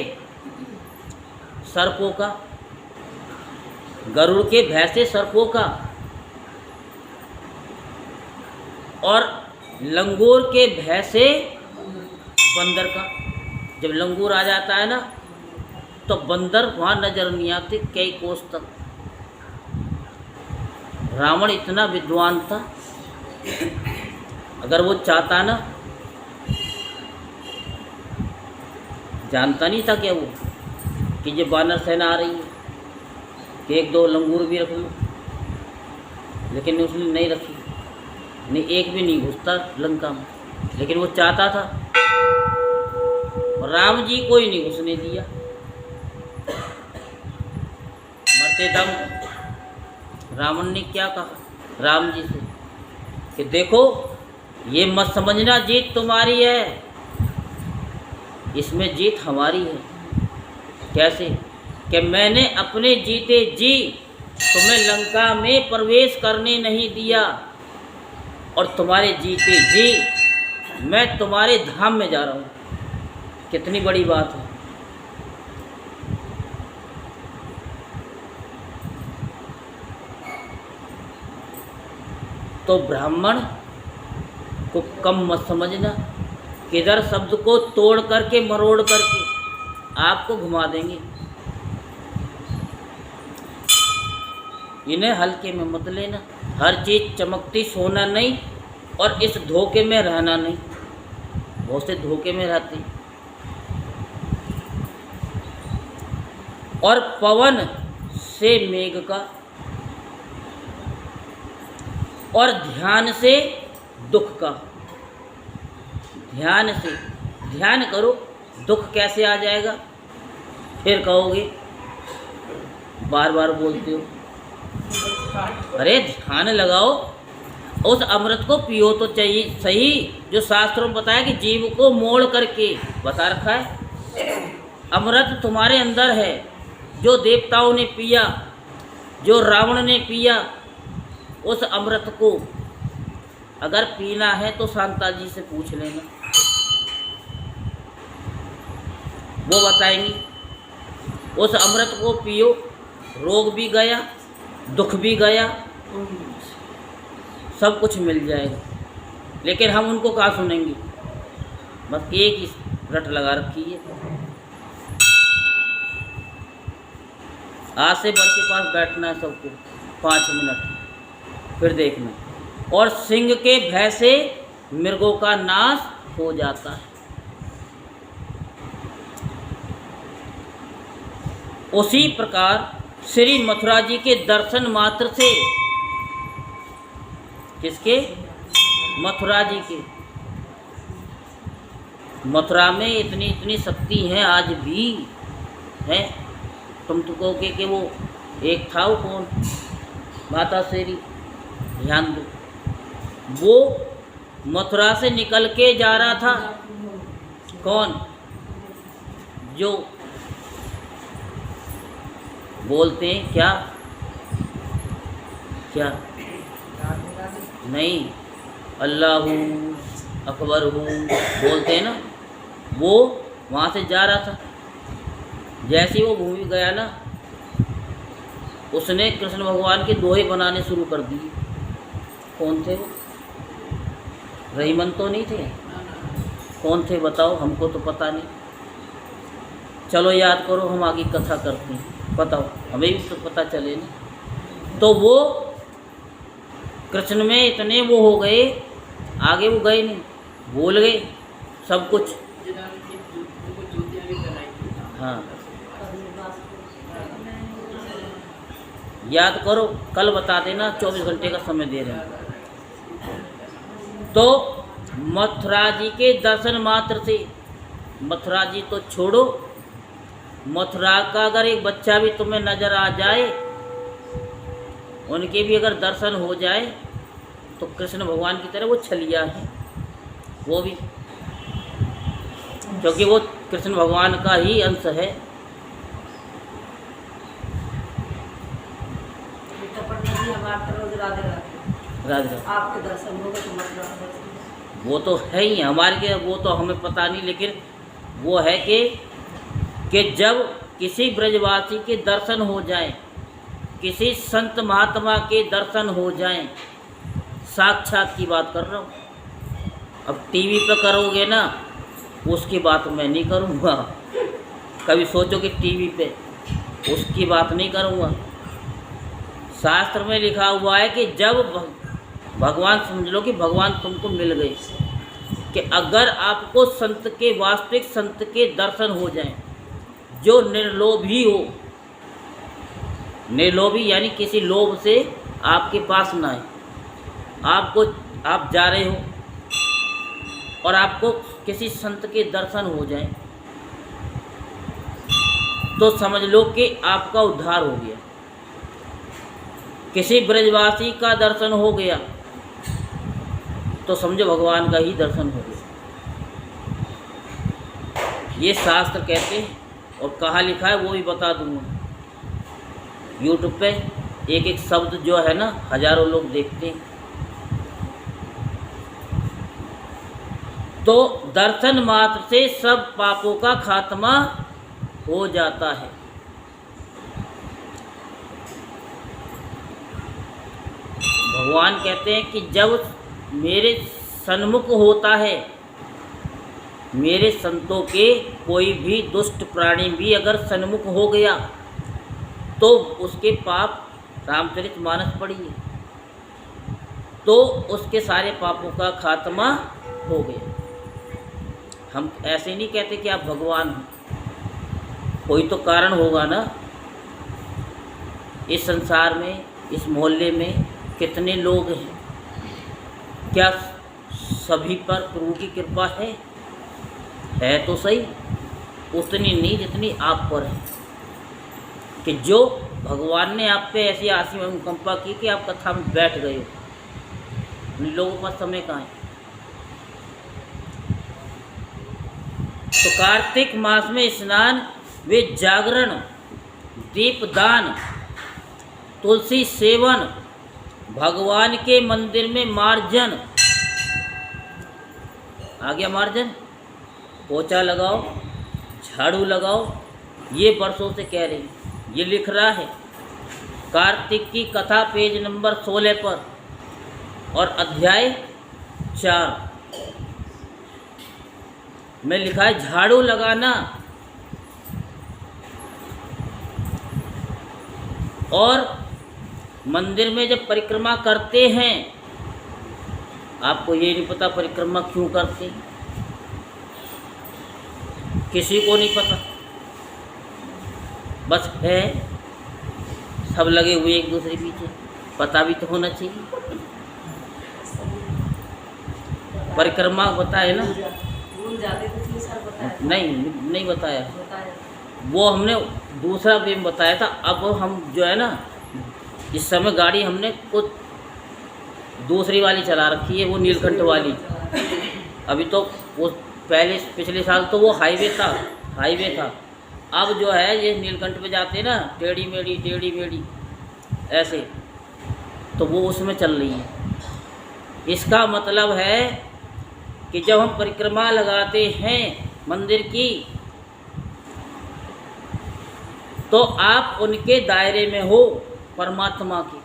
सर्पों का, गरुड़ के भय से सर्पों का, और लंगूर के भय से बंदर का। जब लंगूर आ जाता है ना तो बंदर वहाँ नजर नहीं आते कई कोस तक। रावण इतना विद्वान था, अगर वो चाहता ना, जानता नहीं था क्या वो कि ये वानर सेना आ रही है कि एक दो लंगूर भी रख लो, लेकिन उसने नहीं रखी, नहीं एक भी नहीं घुसता लंका में, लेकिन वो चाहता था और राम जी को ही नहीं घुसने दिया। मरते दम रावण ने क्या कहा राम जी से कि देखो ये मत समझना जीत तुम्हारी है, इसमें जीत हमारी है। कैसे? कि मैंने अपने जीते जी तुम्हें लंका में प्रवेश करने नहीं दिया, और तुम्हारे जीते जी मैं तुम्हारे धाम में जा रहा हूँ। कितनी बड़ी बात है। तो ब्राह्मण को कम मत समझना, किधर शब्द को तोड़ करके मरोड़ करके आपको घुमा देंगे। इन्हें हल्के में मत लेना। हर चीज़ चमकती सोना नहीं, और इस धोखे में रहना नहीं। बहुत से धोखे में रहते। और पवन से मेघ का, और ध्यान से दुख का। ध्यान से, ध्यान करो, दुख कैसे आ जाएगा? फिर कहोगे बार बार बोलते हो। अरे ध्यान लगाओ, उस अमृत को पियो तो चाहिए सही, जो शास्त्रों में बताया कि जीव को मोड़ करके बता रखा है। अमृत तुम्हारे अंदर है, जो देवताओं ने पिया, जो रावण ने पिया, उस अमृत को अगर पीना है तो शांता जी से पूछ लेना, वो बताएंगी। उस अमृत को पियो, रोग भी गया, दुख भी गया, सब कुछ मिल जाएगा। लेकिन हम उनको कहाँ सुनेंगे? बस एक ही रट लगा रखी है। आज से बर के पास बैठना है सबको 5 मिनट, फिर देखना। और सिंह के भय से मृगों का नाश हो जाता है। उसी प्रकार श्री मथुरा जी के दर्शन मात्र से, किसके? मथुरा जी के। मथुरा में इतनी इतनी शक्ति है, आज भी है। तुम तो कहोगे कि वो एक था, वो कौन? माता शेरी। ध्यान दो, वो मथुरा से निकल के जा रहा था। कौन? जो बोलते हैं क्या क्या? नहीं, अल्लाहू अकबर हूँ बोलते हैं ना, वो वहाँ से जा रहा था। जैसे वो भूमि गया ना, उसने कृष्ण भगवान के दोहे बनाने शुरू कर दिए। कौन थे वो? रहीमन तो नहीं थे? कौन थे बताओ, हमको तो पता नहीं। चलो याद करो, हम आगे कथा करते हैं, बताओ, हमें भी तो पता चले ना। तो वो कृष्ण में इतने वो हो गए, आगे वो गए नहीं, भूल गए सब कुछ। हाँ, याद करो, कल बता देना, 24 घंटे का समय दे रहे हैं। तो मथुरा जी के दर्शन मात्र से, मथुरा जी तो छोड़ो, मथुरा का अगर एक बच्चा भी तुम्हें नज़र आ जाए, उनके भी अगर दर्शन हो जाए, तो कृष्ण भगवान की तरह वो छलिया है, वो भी, क्योंकि वो कृष्ण भगवान का ही अंश है। राधे आपके दर्शन होगा तो मतलब वो तो है ही हमारे के, वो तो हमें पता नहीं, लेकिन वो है कि जब किसी ब्रजवासी के दर्शन हो जाएं, किसी संत महात्मा के दर्शन हो जाएं, साक्षात की बात कर रहा हूँ। अब टीवी पे करोगे ना, उसकी बात मैं नहीं करूँगा। कभी सोचो कि टीवी पे, उसकी बात नहीं करूँगा। शास्त्र में लिखा हुआ है कि जब भगवान, समझ लो कि भगवान तुमको मिल गए, कि अगर आपको संत के, वास्तविक संत के दर्शन हो जाएं, जो निर्लोभी हो, निर्लोभी यानी किसी लोभ से आपके पास ना आए, आपको, आप जा रहे हो और आपको किसी संत के दर्शन हो जाएं, तो समझ लो कि आपका उद्धार हो गया। किसी ब्रजवासी का दर्शन हो गया तो समझो भगवान का ही दर्शन हो गया। ये शास्त्र कहते हैं, और कहाँ लिखा है वो भी बता दूंगा। यूट्यूब पे एक एक शब्द जो है ना, हजारों लोग देखते हैं। तो दर्शन मात्र से सब पापों का खात्मा हो जाता है। भगवान कहते हैं कि जब मेरे सन्मुख होता है, मेरे संतों के कोई भी दुष्ट प्राणी भी अगर सन्मुख हो गया तो उसके पाप, रामचरितमानस पढ़िए, तो उसके सारे पापों का खात्मा हो गया। हम ऐसे नहीं कहते कि आप भगवान हो, कोई तो कारण होगा ना। इस संसार में, इस मोहल्ले में कितने लोग हैं, क्या सभी पर प्रभु की कृपा है तो सही, उतनी नहीं जितनी आप पर है, कि जो भगवान ने आप पे ऐसी आसीम अनुकंपा की कि आप कथा में बैठ गए हो। उन लोगों के पास समय कहाँ है। तो कार्तिक मास में स्नान, वे जागरण, दीपदान, तुलसी सेवन, भगवान के मंदिर में मार्जन, आ गया मार्जन, पोछा लगाओ, झाड़ू लगाओ, ये वर्षों से कह रही, ये लिख रहा है कार्तिक की कथा पेज नंबर 16 पर और अध्याय 4 में लिखा है झाड़ू लगाना और मंदिर में जब परिक्रमा करते हैं, आपको ये नहीं पता परिक्रमा क्यों करते हैं, किसी को नहीं पता, बस है सब लगे हुए एक दूसरे पीछे, पता भी तो होना चाहिए। परिक्रमा बताए ना, भूल जाते तो इसलिए सर बताया। नहीं बताया, बताया वो हमने दूसरा वेम बताया था। अब हम जो है ना, इस समय गाड़ी हमने कुछ दूसरी वाली चला रखी है, वो नीलकंठ वाली। अभी तो वो पहले पिछले साल तो वो हाईवे था। अब जो है ये नीलकंठ पे जाते हैं ना, टेढ़ी मेढ़ी ऐसे, तो वो उसमें चल रही है। इसका मतलब है कि जब हम परिक्रमा लगाते हैं मंदिर की, तो आप उनके दायरे में हो, परमात्मा की।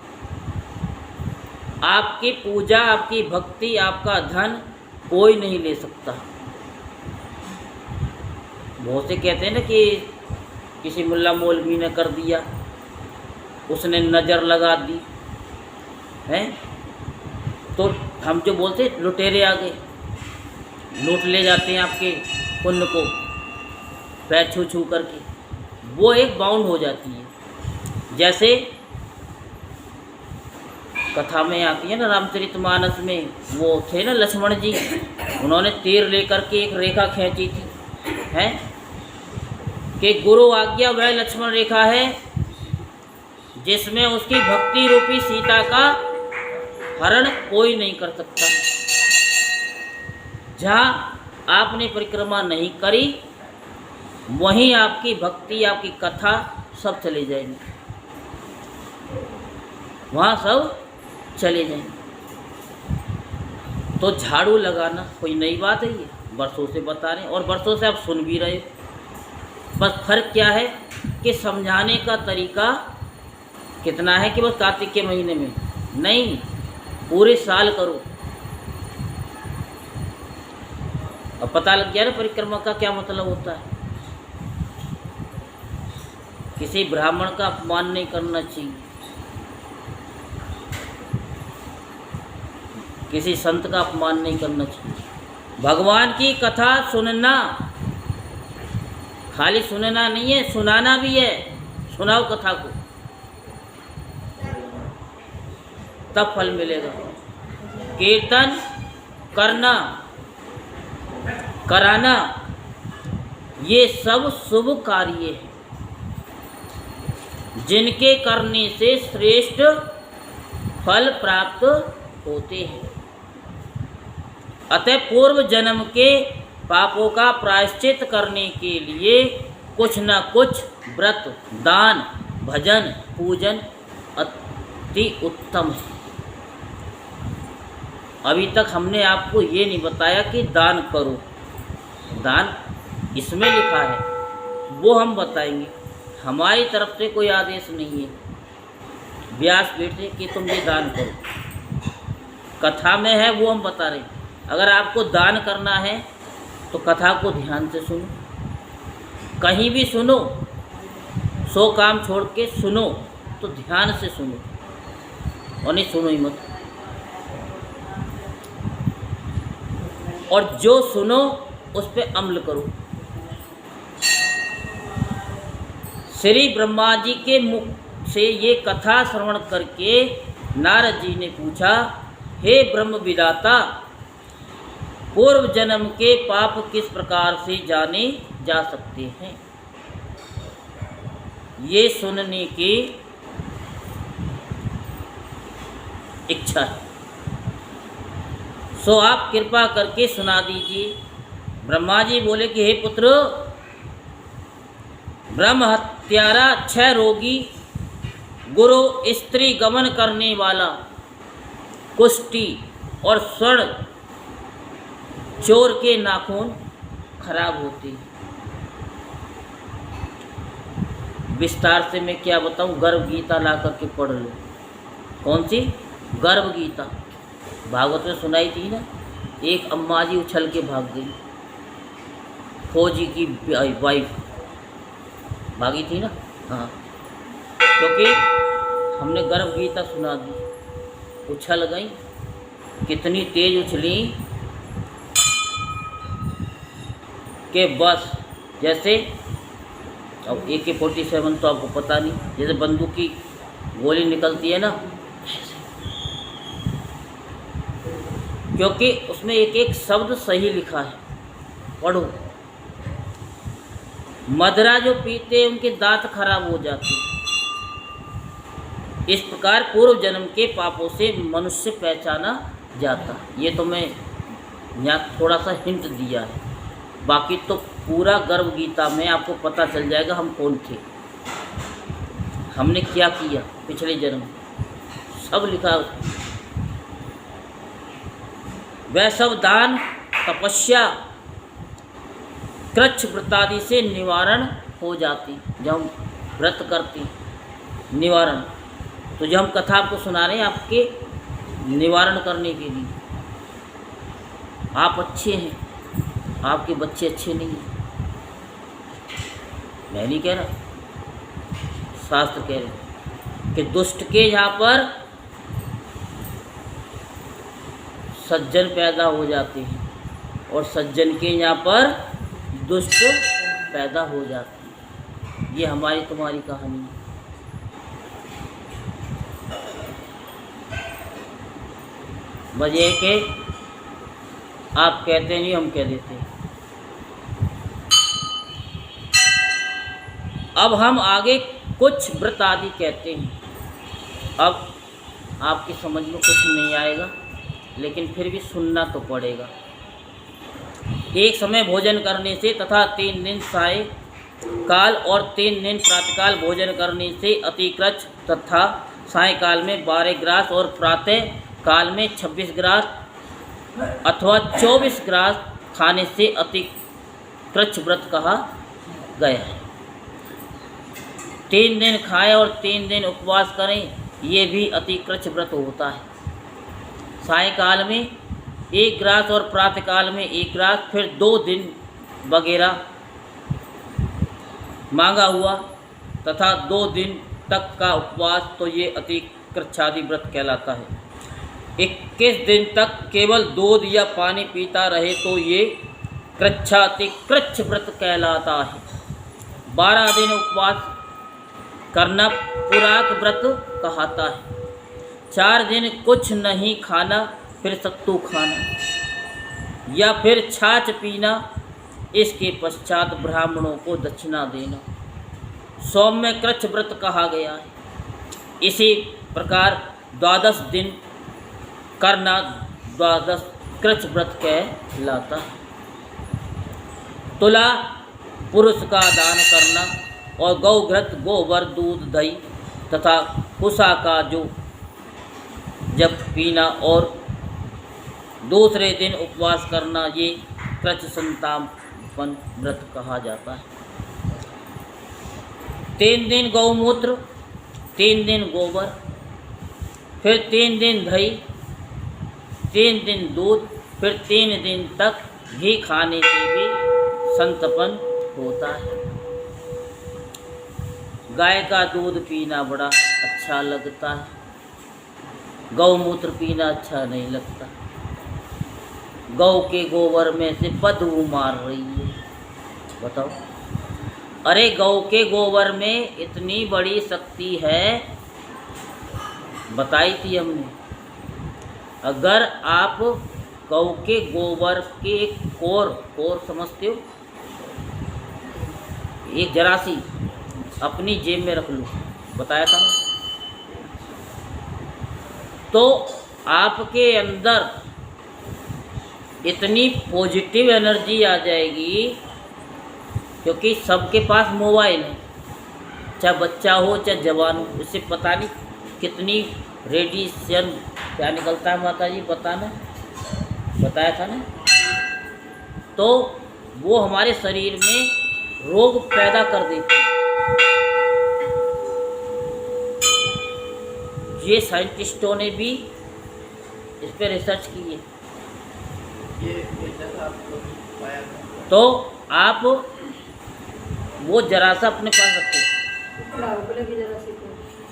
आपकी पूजा, आपकी भक्ति, आपका धन कोई नहीं ले सकता। बहुत से कहते हैं ना कि किसी मुल्ला मौलवी ने कर दिया, उसने नज़र लगा दी है, तो हम जो बोलते लुटेरे आ गए, लूट ले जाते हैं आपके पुण्य को पैर छू करके, वो एक बाउंड हो जाती है। जैसे कथा में आती है ना, रामचरितमानस में वो थे ना लक्ष्मण जी, उन्होंने तीर लेकर के एक रेखा खींची थी, हैं कि गुरु आज्ञा वह लक्ष्मण रेखा है जिसमें उसकी भक्ति रूपी सीता का हरण कोई नहीं कर सकता। जहाँ आपने परिक्रमा नहीं करी, वहीं आपकी भक्ति, आपकी कथा सब चले जाएंगे, वहाँ सब चले जाएंगे। तो झाड़ू लगाना कोई नई बात है, ये वर्षों से बता रहे हैं और वर्षों से आप सुन भी रहे हो। बस फर्क क्या है कि समझाने का तरीका कितना है कि बस कार्तिक के महीने में नहीं, पूरे साल करो। अब पता लग गया ना परिक्रमा का क्या मतलब होता है। किसी ब्राह्मण का अपमान नहीं करना चाहिए, किसी संत का अपमान नहीं करना चाहिए। भगवान की कथा सुनना, खाली सुनना नहीं है, सुनाना भी है। सुनाओ कथा को, तब फल मिलेगा। कीर्तन करना, कराना, ये सब शुभ कार्य है जिनके करने से श्रेष्ठ फल प्राप्त होते हैं। अतः पूर्व जन्म के पापों का प्रायश्चित करने के लिए कुछ न कुछ व्रत, दान, भजन, पूजन अति उत्तम है। अभी तक हमने आपको ये नहीं बताया कि दान करो, दान इसमें लिखा है, वो हम बताएंगे। हमारी तरफ से कोई आदेश नहीं है व्यासपीठ से कि तुम ये दान करो। कथा में है वो हम बता रहे हैं। अगर आपको दान करना है तो कथा को ध्यान से सुनो, कहीं भी सुनो, 100 काम छोड़ के सुनो तो ध्यान से सुनो और नहीं सुनो ही मत। और जो सुनो उस पर अमल करो। श्री ब्रह्मा जी के मुख से ये कथा श्रवण करके नारद जी ने पूछा, हे ब्रह्म विदाता, पूर्व जन्म के पाप किस प्रकार से जाने जा सकते हैं? ये सुनने की इच्छा है, सो आप कृपा करके सुना दीजिए। ब्रह्मा जी बोले कि हे पुत्र, ब्रह्म हत्यारा, 6 रोगी, गुरु स्त्री गमन करने वाला, कुष्ठी और स्वर्ण चोर के नाखून खराब होते हैं। विस्तार से मैं क्या बताऊं, गर्भ गीता ला करके पढ़ लो। कौन सी? गर्भ गीता। भागवत में सुनाई थी ना, एक अम्मा जी उछल के भाग गई, फौजी की वाइफ भागी थी ना। हाँ, क्योंकि हमने गर्भ गीता सुना दी। उछल गई, कितनी तेज उछली कि बस जैसे, अब AK-47 तो आपको पता नहीं, जैसे बंदूक की गोली निकलती है ना, क्योंकि उसमें एक एक शब्द सही लिखा है। पढ़ो। मदरा जो पीते उनके दांत खराब हो जाते। इस प्रकार पूर्व जन्म के पापों से मनुष्य पहचाना जाता। ये तो मैं यहाँ थोड़ा सा हिंट दिया है, बाकी तो पूरा गर्भ गीता में आपको पता चल जाएगा हम कौन थे, हमने क्या किया पिछले जन्म, सब लिखा। वह सब दान, तपस्या, कृच्छ व्रतादि से निवारण हो जाती। जब हम व्रत करते निवारण, तो जब हम कथा आपको सुना रहे हैं आपके निवारण करने के लिए। आप अच्छे हैं, आपके बच्चे अच्छे नहीं हैं, मैं नहीं कह रहा, शास्त्र कह रहे हैं कि दुष्ट के यहाँ पर सज्जन पैदा हो जाते हैं और सज्जन के यहाँ पर दुष्ट पैदा हो जाते हैं। ये हमारी तुम्हारी कहानी है। वजह के आप कहते नहीं, हम कह देते हैं। अब हम आगे कुछ व्रत आदि कहते हैं। अब आपकी समझ में कुछ नहीं आएगा, लेकिन फिर भी सुनना तो पड़ेगा। एक समय भोजन करने से तथा 3 दिन साय काल और 3 दिन प्रातःकाल भोजन करने से अतिकृच्छ तथा सायकाल में 12 ग्रास और प्रातः काल में 26 ग्रास अथवा 24 ग्रास खाने से अतिकृच्छ व्रत कहा गया है। 3 दिन खाएं और 3 दिन उपवास करें, ये भी अति कृच्छ व्रत होता है। सायंकाल में 1 ग्रास और प्रातःकाल में 1 ग्रास, फिर 2 दिन वगैरह मांगा हुआ तथा 2 दिन तक का उपवास, तो ये अति कृच्छादि व्रत कहलाता है। 21 दिन तक केवल दूध या पानी पीता रहे तो ये कृच्छाति कृच्छ व्रत कहलाता है। 12 दिन उपवास करना पुराक व्रत कहलाता है। 4 दिन कुछ नहीं खाना, फिर सत्तू खाना या फिर छाछ पीना, इसके पश्चात ब्राह्मणों को दक्षिणा देना सौम्य कृच्छ व्रत कहा गया है। इसी प्रकार 12 दिन करना 12 कृच्छ व्रत कहलाता है। तुला पुरुष का दान करना और गौघृत, गोबर, दूध, दही तथा कुसा का जो जब पीना और दूसरे दिन उपवास करना, ये कृच्छ संतापन व्रत कहा जाता है। 3 दिन गौमूत्र, 3 दिन गोबर, फिर 3 दिन दही, 3 दिन दूध, फिर 3 दिन तक घी खाने से भी संतपन होता है। गाय का दूध पीना बड़ा अच्छा लगता है, गौमूत्र पीना अच्छा नहीं लगता। गौ के गोबर में से बदबू मार रही है, बताओ। अरे गौ के गोबर में इतनी बड़ी शक्ति है, बताई थी हमने। अगर आप गौ के गोबर के कोर समझते हो, एक जरा सी अपनी जेब में रख लो, बताया था ना। तो आपके अंदर इतनी पॉजिटिव एनर्जी आ जाएगी, क्योंकि सबके पास मोबाइल है, चाहे बच्चा हो चाहे जवान हो, उससे पता नहीं कितनी रेडिएशन क्या निकलता है, माता जी बताना, बताया था ना। तो वो हमारे शरीर में रोग पैदा कर देती है। ये साइंटिस्टों ने भी इस पर रिसर्च की है। ये जगह आपको पाया था। तो आप वो जरा सा अपने पास रखो।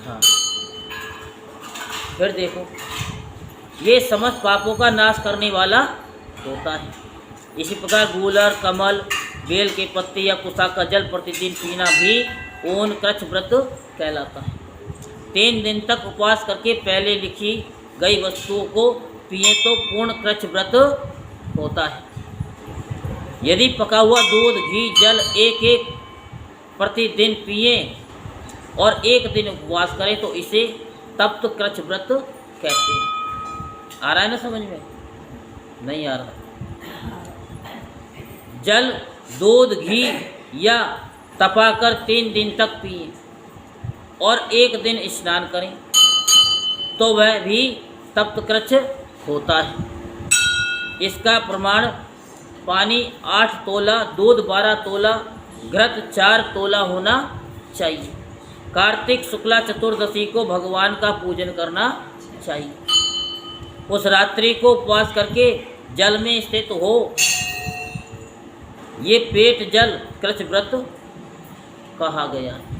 हाँ, फिर देखो, ये समस्त पापों का नाश करने वाला होता है। इसी प्रकार गूलर, कमल, बेल के पत्ते या कुसा का जल प्रतिदिन पीना भी पूर्ण कृच्छ व्रत कहलाता है। 3 दिन तक उपवास करके पहले लिखी गई वस्तुओं को पिए तो पूर्ण कृच्छ व्रत होता है। यदि पका हुआ दूध, घी, जल 1-1 प्रतिदिन पिए और 1 दिन उपवास करें तो इसे तप्त कृच्छ व्रत कहते हैं। आ रहा है ना समझ में? नहीं आ रहा? जल, दूध, घी या तपाकर 3 दिन तक पिए और 1 दिन स्नान करें तो वह भी तप्त कृच्छ होता है। इसका प्रमाण पानी 8 तोला, दूध 12 तोला, घृत 4 तोला होना चाहिए। कार्तिक शुक्ला चतुर्दशी को भगवान का पूजन करना चाहिए। उस रात्रि को उपवास करके जल में स्थित हो, ये पेट जल कृच्छ व्रत कहा गया है।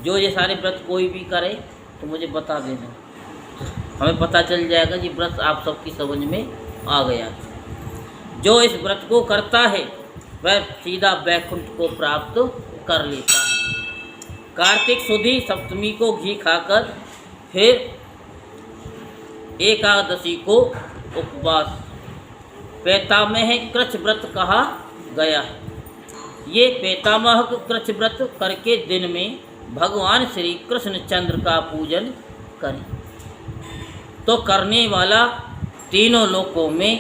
जो ये सारे व्रत कोई भी करे तो मुझे बता देना, हमें पता चल जाएगा कि व्रत आप सबकी समझ में आ गया है। जो इस व्रत को करता है वह सीधा वैकुंठ को प्राप्त कर लेता है। कार्तिक सुदी सप्तमी को घी खाकर फिर एकादशी को उपवास पैतामह कृच्छ व्रत कहा गया है। ये पैतामह कृच्छ व्रत करके दिन में भगवान श्री कृष्ण चंद्र का पूजन करें तो करने वाला तीनों लोकों में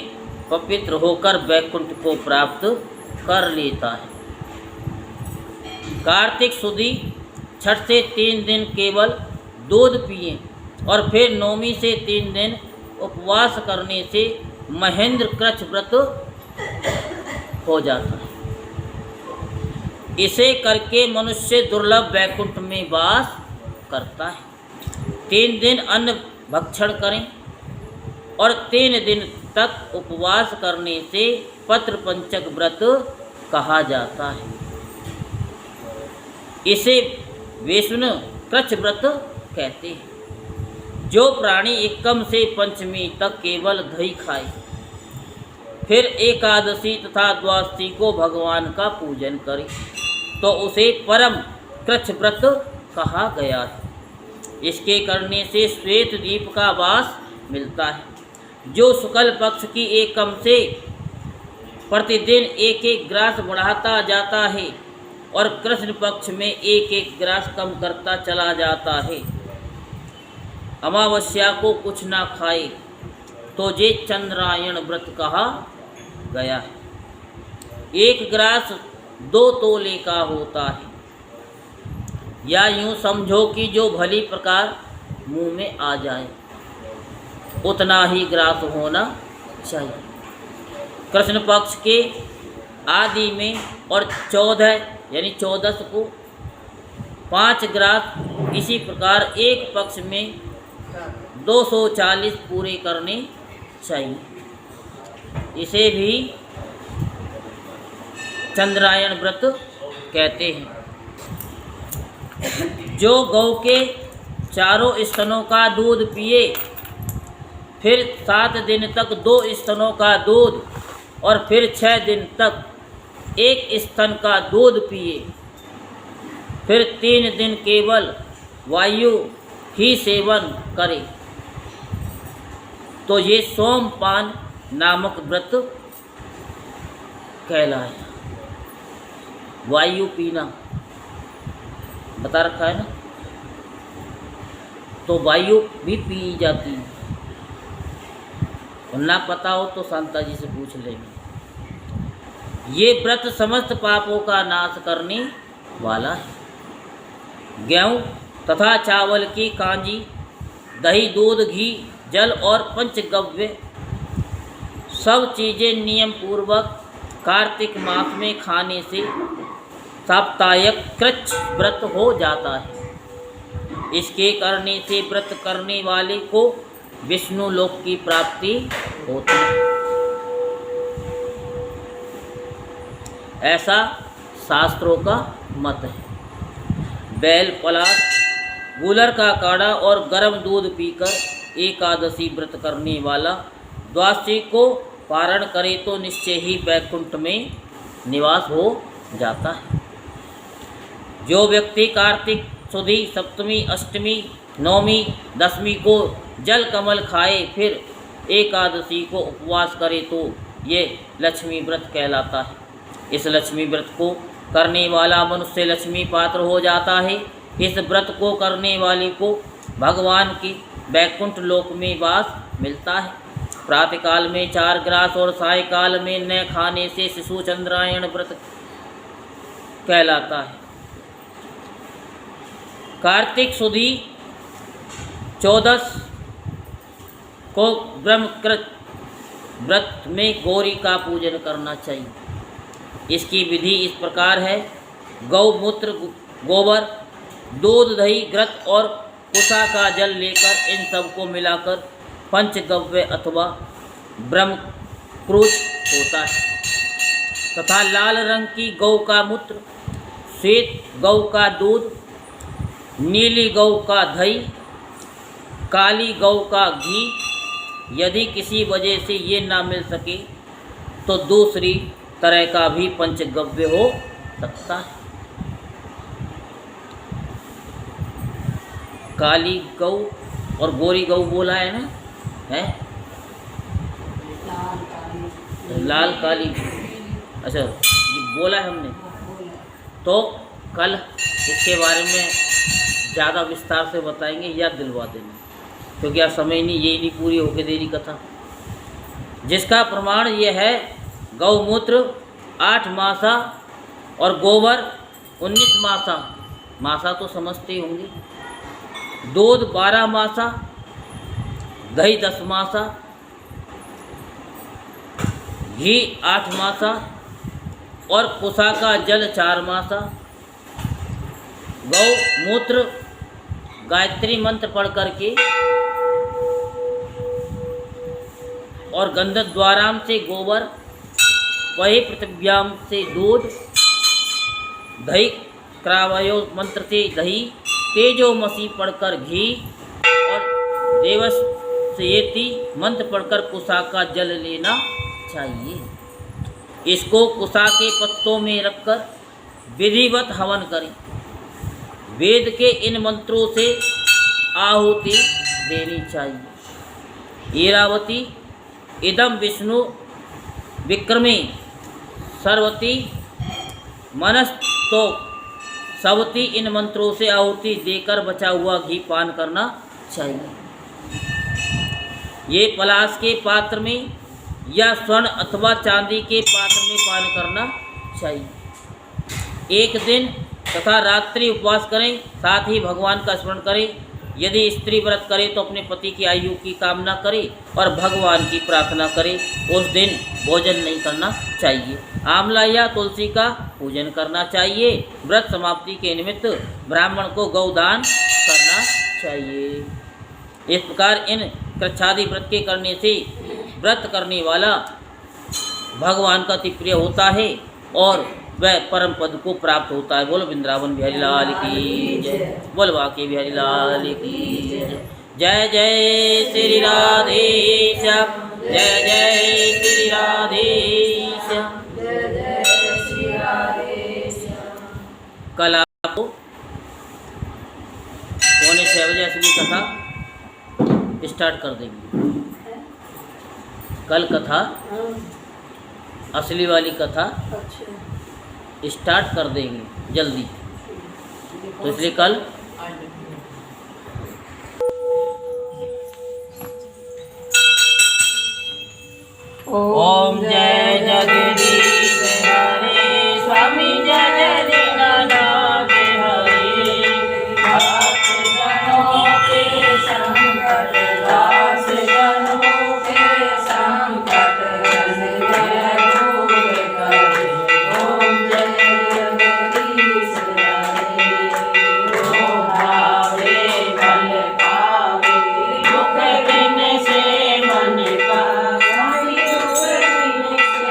पवित्र होकर वैकुंठ को प्राप्त कर लेता है। कार्तिक सुदी छठ से 3 दिन केवल दूध पिए और फिर नौमी से 3 दिन उपवास करने से महेंद्र कृच्छ व्रत हो जाता है। इसे करके मनुष्य दुर्लभ वैकुंठ में वास करता है। 3 दिन अन्न भक्षण करें और 3 दिन तक उपवास करने से पत्र पंचक व्रत कहा जाता है। इसे विष्णु कृच्छ व्रत कहते हैं। जो प्राणी एकम से पंचमी तक केवल दही खाए, फिर एकादशी तथा द्वादशी को भगवान का पूजन करे, तो उसे परम कृच्छ व्रत कहा गया है। इसके करने से श्वेत दीप का वास मिलता है, जो शुक्ल पक्ष की एकम से प्रतिदिन 1-1 ग्रास बढ़ाता जाता है और कृष्ण पक्ष में 1-1 ग्रास कम करता चला जाता है। अमावस्या को कुछ ना खाए तो ये चंद्रायण व्रत कहा गया है। 1 ग्रास 2 तोले का होता है, या यूँ समझो कि जो भली प्रकार मुंह में आ जाए उतना ही ग्रास होना चाहिए। कृष्ण पक्ष के आदि में और 14 यानी 14 को 5 ग्रास, इसी प्रकार एक पक्ष में 240 पूरे करने चाहिए। इसे भी चंद्रायण व्रत कहते हैं। जो गौ के चारों स्तनों का दूध पिए, फिर 7 दिन तक 2 स्तनों का दूध और फिर 6 दिन तक 1 स्तन का दूध पिए, फिर 3 दिन केवल वायु ही सेवन करे, तो ये सोमपान नामक व्रत कहलाया। वायु पीना बता रखा है ना, तो वायु भी पी जाती है। और ना पता हो तो शांता जी से पूछ लेंगे। ये व्रत समस्त पापों का नाश करने वाला है। गेहूँ तथा चावल की कांजी, दही, दूध, घी, जल और पंचगव्य सब चीज़ें नियम पूर्वक कार्तिक मास में खाने से साप्ताहिक कृच्छ व्रत हो जाता है। इसके करने से व्रत करने वाले को विष्णु लोक की प्राप्ति होती है, ऐसा शास्त्रों का मत है। बैल पलाश, गूलर का काढ़ा और गर्म दूध पीकर एकादशी व्रत करने वाला द्वादशी को पारण करे तो निश्चय ही वैकुंठ में निवास हो जाता है। जो व्यक्ति कार्तिक सुदी, सप्तमी, अष्टमी, नवमी, दशमी को जल कमल खाए, फिर एकादशी को उपवास करे, तो ये लक्ष्मी व्रत कहलाता है। इस लक्ष्मी व्रत को करने वाला मनुष्य लक्ष्मी पात्र हो जाता है। इस व्रत को करने वाले को भगवान की वैकुंठ लोक में वास मिलता है। प्रातःकाल में 4 ग्रास और सायकाल में न खाने से शिशु चंद्रायण व्रत कहलाता है। कार्तिक सुदी 14 को ब्रह्मकृत व्रत में गौरी का पूजन करना चाहिए। इसकी विधि इस प्रकार है। गौमूत्र, गोबर, दूध, दही, घृत और कुसा का जल लेकर इन सब को मिलाकर पंचगव्य अथवा ब्रह्मक्रूच होता है तथा लाल रंग की गौ का मूत्र, श्वेत गौ का दूध, नीली गौ का दही, काली गौ का घी। यदि किसी वजह से ये ना मिल सके तो दूसरी तरह का भी पंचगव्य हो सकता है। काली गौ और गोरी गौ बोला है ना, है लाल काली, अच्छा ये बोला है हमने। तो कल इसके बारे में ज़्यादा विस्तार से बताएंगे, याद दिलवा देंगे, क्योंकि आप समय नहीं, यही नहीं पूरी होके दे रही कथा। जिसका प्रमाण ये है, गौमूत्र 8 मासा और गोबर 19 मासा, मासा तो समझते होंगे, दूध 12 मासा, दही 10 मासा, घी 8 मासा और कुसा का जल 4 मासा, गौ मूत्र गायत्री मंत्र पढ़ करके और गंधद्वाराम से गोबर, वही पृथिव्याम से दूध, दही क्रावयो मंत्र से दही, तेजोमसी पढ़कर घी और देवस्येति मंत्र पढ़कर कुसा का जल लेना चाहिए। इसको कुसा के पत्तों में रखकर विधिवत हवन करें। वेद के इन मंत्रों से आहुति देनी चाहिए। ऐरावती इदम विष्णु विक्रमे सर्वती मनस्तो सवती, इन मंत्रों से आहुति देकर बचा हुआ घी पान करना चाहिए। ये पलाश के पात्र में या स्वर्ण अथवा चांदी के पात्र में पान करना चाहिए। एक दिन तथा रात्रि उपवास करें, साथ ही भगवान का स्मरण करें। यदि स्त्री व्रत करे तो अपने पति की आयु की कामना करे और भगवान की प्रार्थना करे। उस दिन भोजन नहीं करना चाहिए। आंवला या तुलसी का पूजन करना चाहिए। व्रत समाप्ति के निमित्त ब्राह्मण को गौदान करना चाहिए। इस प्रकार इन कृच्छादि व्रत के करने से व्रत करने वाला भगवान का अति प्रिय होता है और वह परम पद को प्राप्त होता है। बोलो वृंदावन बिहारी लाल की जय, बोलो बांके बिहारी लाल की जय। जय जय श्री राधेश्याम, जय जय श्री राधेश्याम, जय जय श्री राधेश्याम। कल आपको 6:45 बजे असली कथा स्टार्ट कर देंगे। कल कथा असली वाली कथा स्टार्ट कर देंगे जल्दी, तो इसलिए कल ओम जय जगदीश हरे स्वामी, जय जय दीनानाथ हरे। भक्त जनों के संकट दास जनों के संकट जय दूर करे। ओम जय जगदीश हरे। जो भावे फल पावे, दुख बिन से मन का, स्वामी दुख बिन से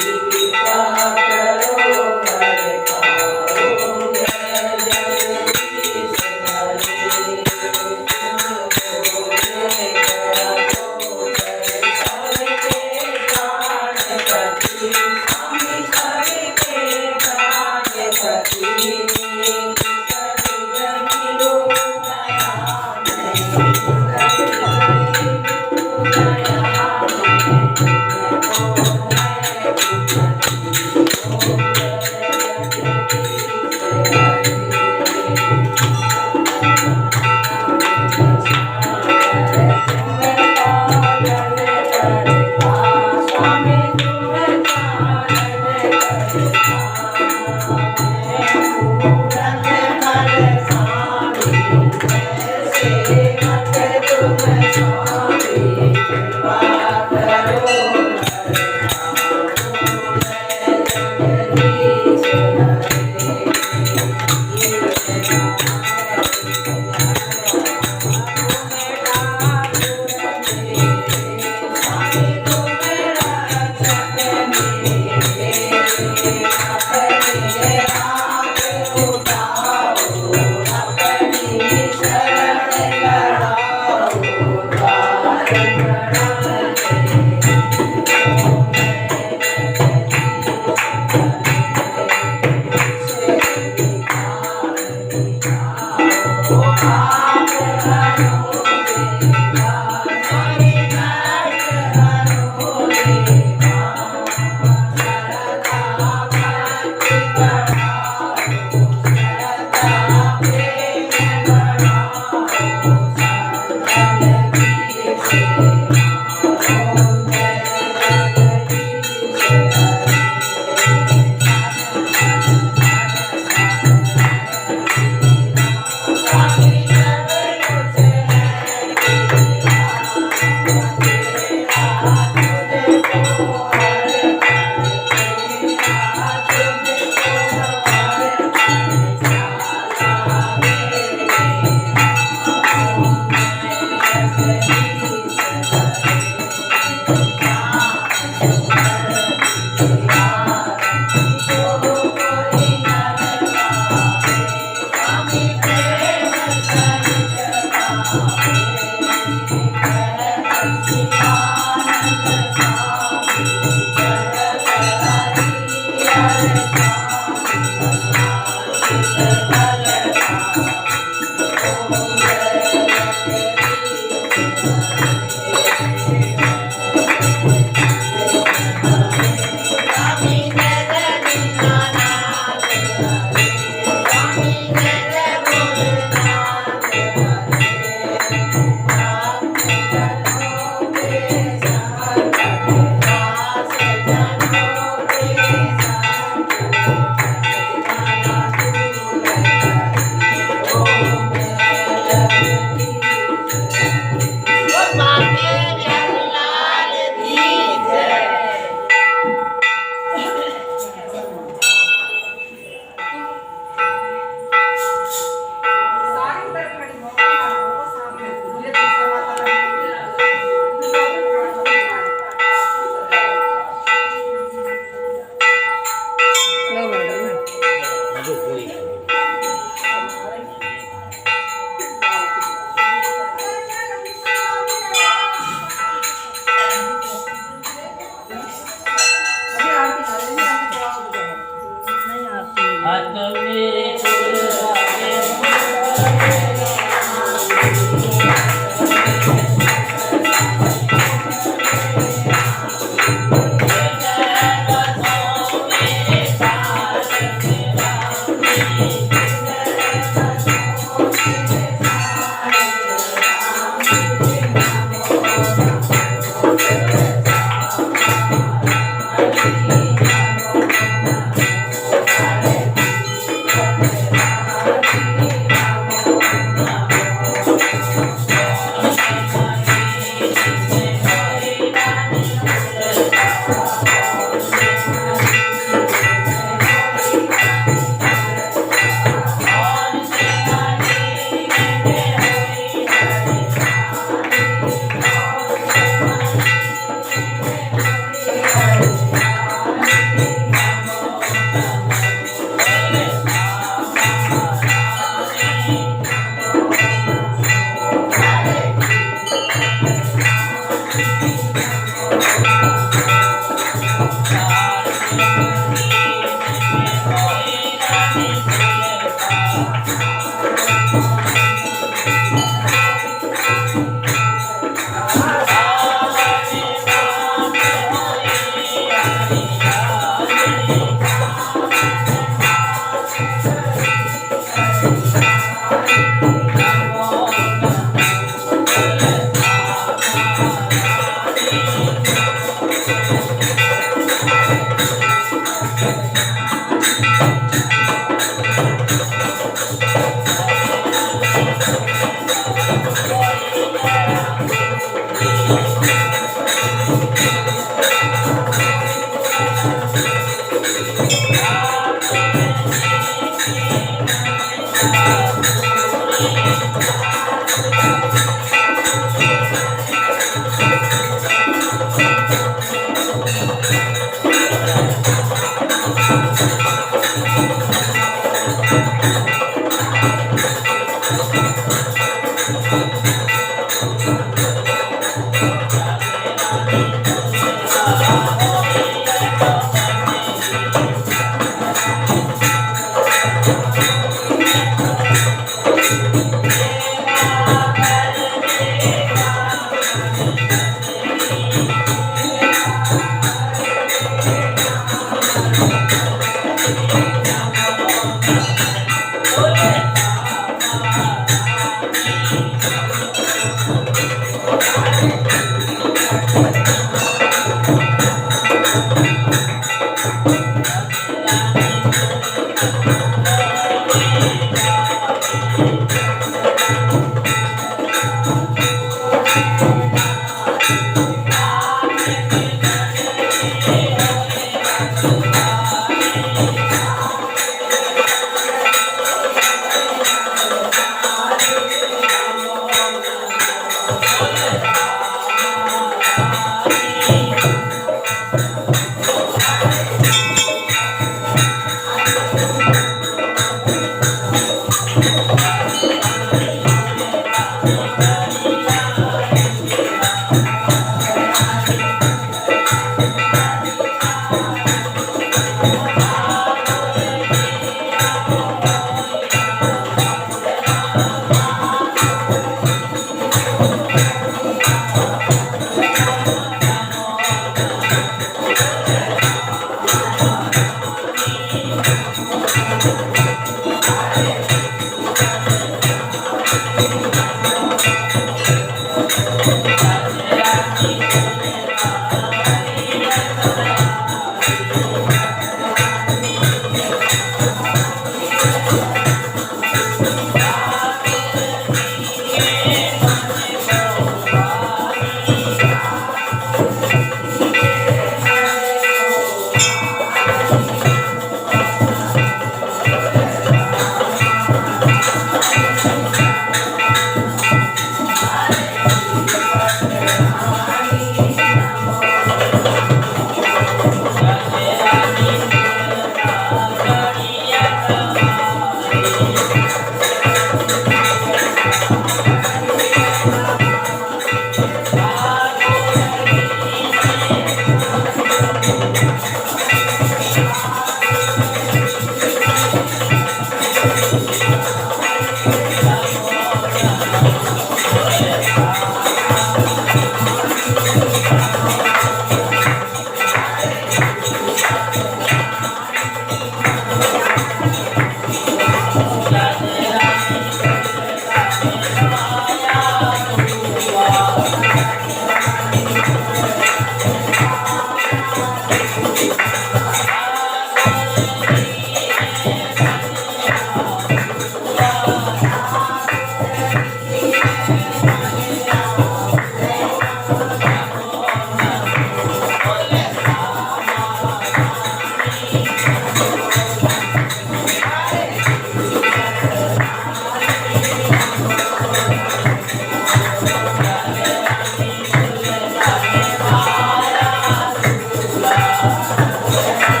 Hare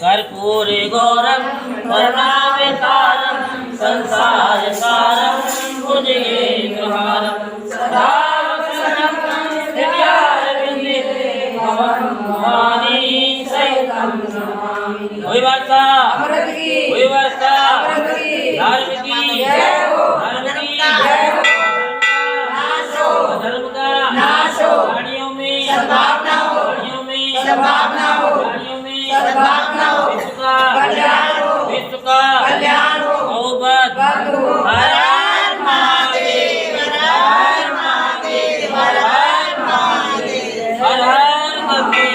कर्पूरे गौरम करुणावतारम संसार सारम भुजगेन्द्रहारम सदा वसंतं हृदयारविन्दे भवं भवानी सहितं नमामि। कोई वर्षा कोई वर्षा धर्म की धर्म की धर्म का नाश हो, प्राणियों में सद्भावना हो, प्राणियों में सद्भावना हो, प्राणियों में सद्भावना हो, विश्व का कल्याण हो, विश्व का कल्याण हो, बहुबद हर हर महादेव, हर हर महादेव, हर हर महादेव, हर हर गंगे,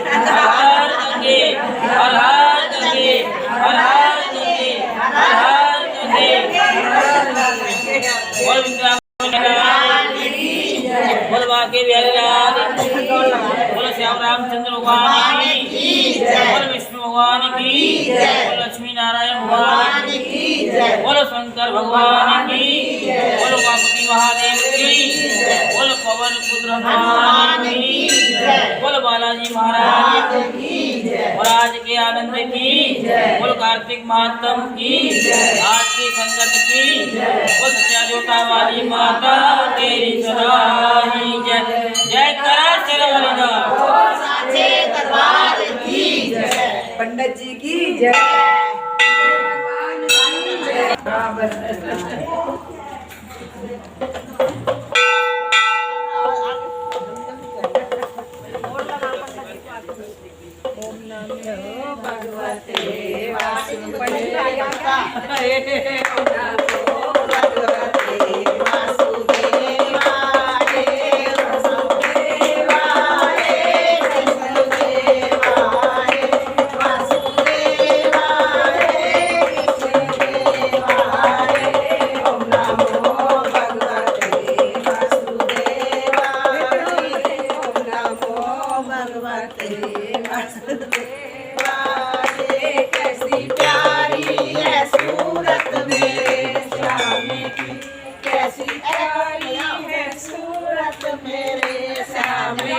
हर हर गंगे, हर हर गंगे, हर हर गंगे, हर हर गंगे, हर हर गंगे। बोल विंध्याचल बोल बांके बिहारी लाल की, बोल श्याम रामचंद्र भगवान की, बोल विष्णु भगवान की, बोल लक्ष्मी नारायण भगवान की, बोल शंकर भगवान की, बोल उमापति महादेव की, बोल पवन पुत्र हनुमान की, बोल बालाजी महाराज की, बोल आज के आनंद की, बोल कार्तिक महात्म की, आज की संगत की, बोल सत्या जोता वाली माता तेरी सदाई जय। जय करा चरवरदा साचे दरबार की जय, पंडित जी की जय, भगवान की जय। ओम नमो भगवते वासुदेवाय, ओम नमो भगवते वासुदेवाय, वासुदेवाय, कृष्णदेवाय, वासुदेवाय, कृष्णदेवाय, ओम नमो भगवते वासुदेवाय, ओम नमो भगवते वासुदेवाय। कैसी प्यारी है सूरत मेरे श्यामे की, कैसी प्यारी है सूरत मेरे श्यामे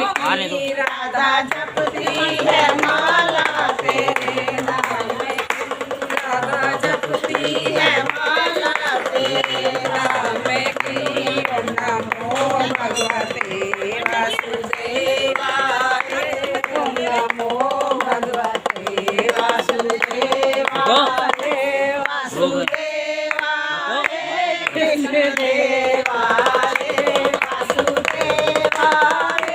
की, राधा जपती है माला तेरे नाम की, राधा जपती है माला तेरे नाम की। ओम नमो भगवते वासुदेवाय, ओम नमो भगवते वासुदेवाय, वासुदेवाय, कृष्णदेवाय, वासुदेवाय,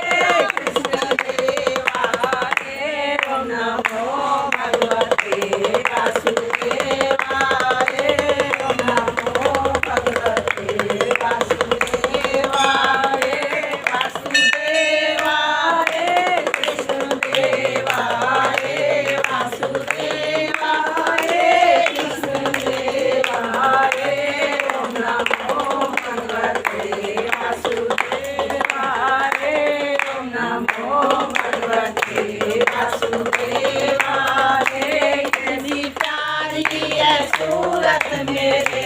कृष्णदेवाय, ओम नमो भगवते वासुदेवाय, ओम नमो भगवते वासुदेवाय, वासुदेवाय, कृष्णदेवाय, वासुदेवाय, कृष्णदेवाय, ओम नमो भगवते वासुदेवाय, ओम नमो भगवते वासुदेवाय। कैसी प्यारी है सूरत मेरे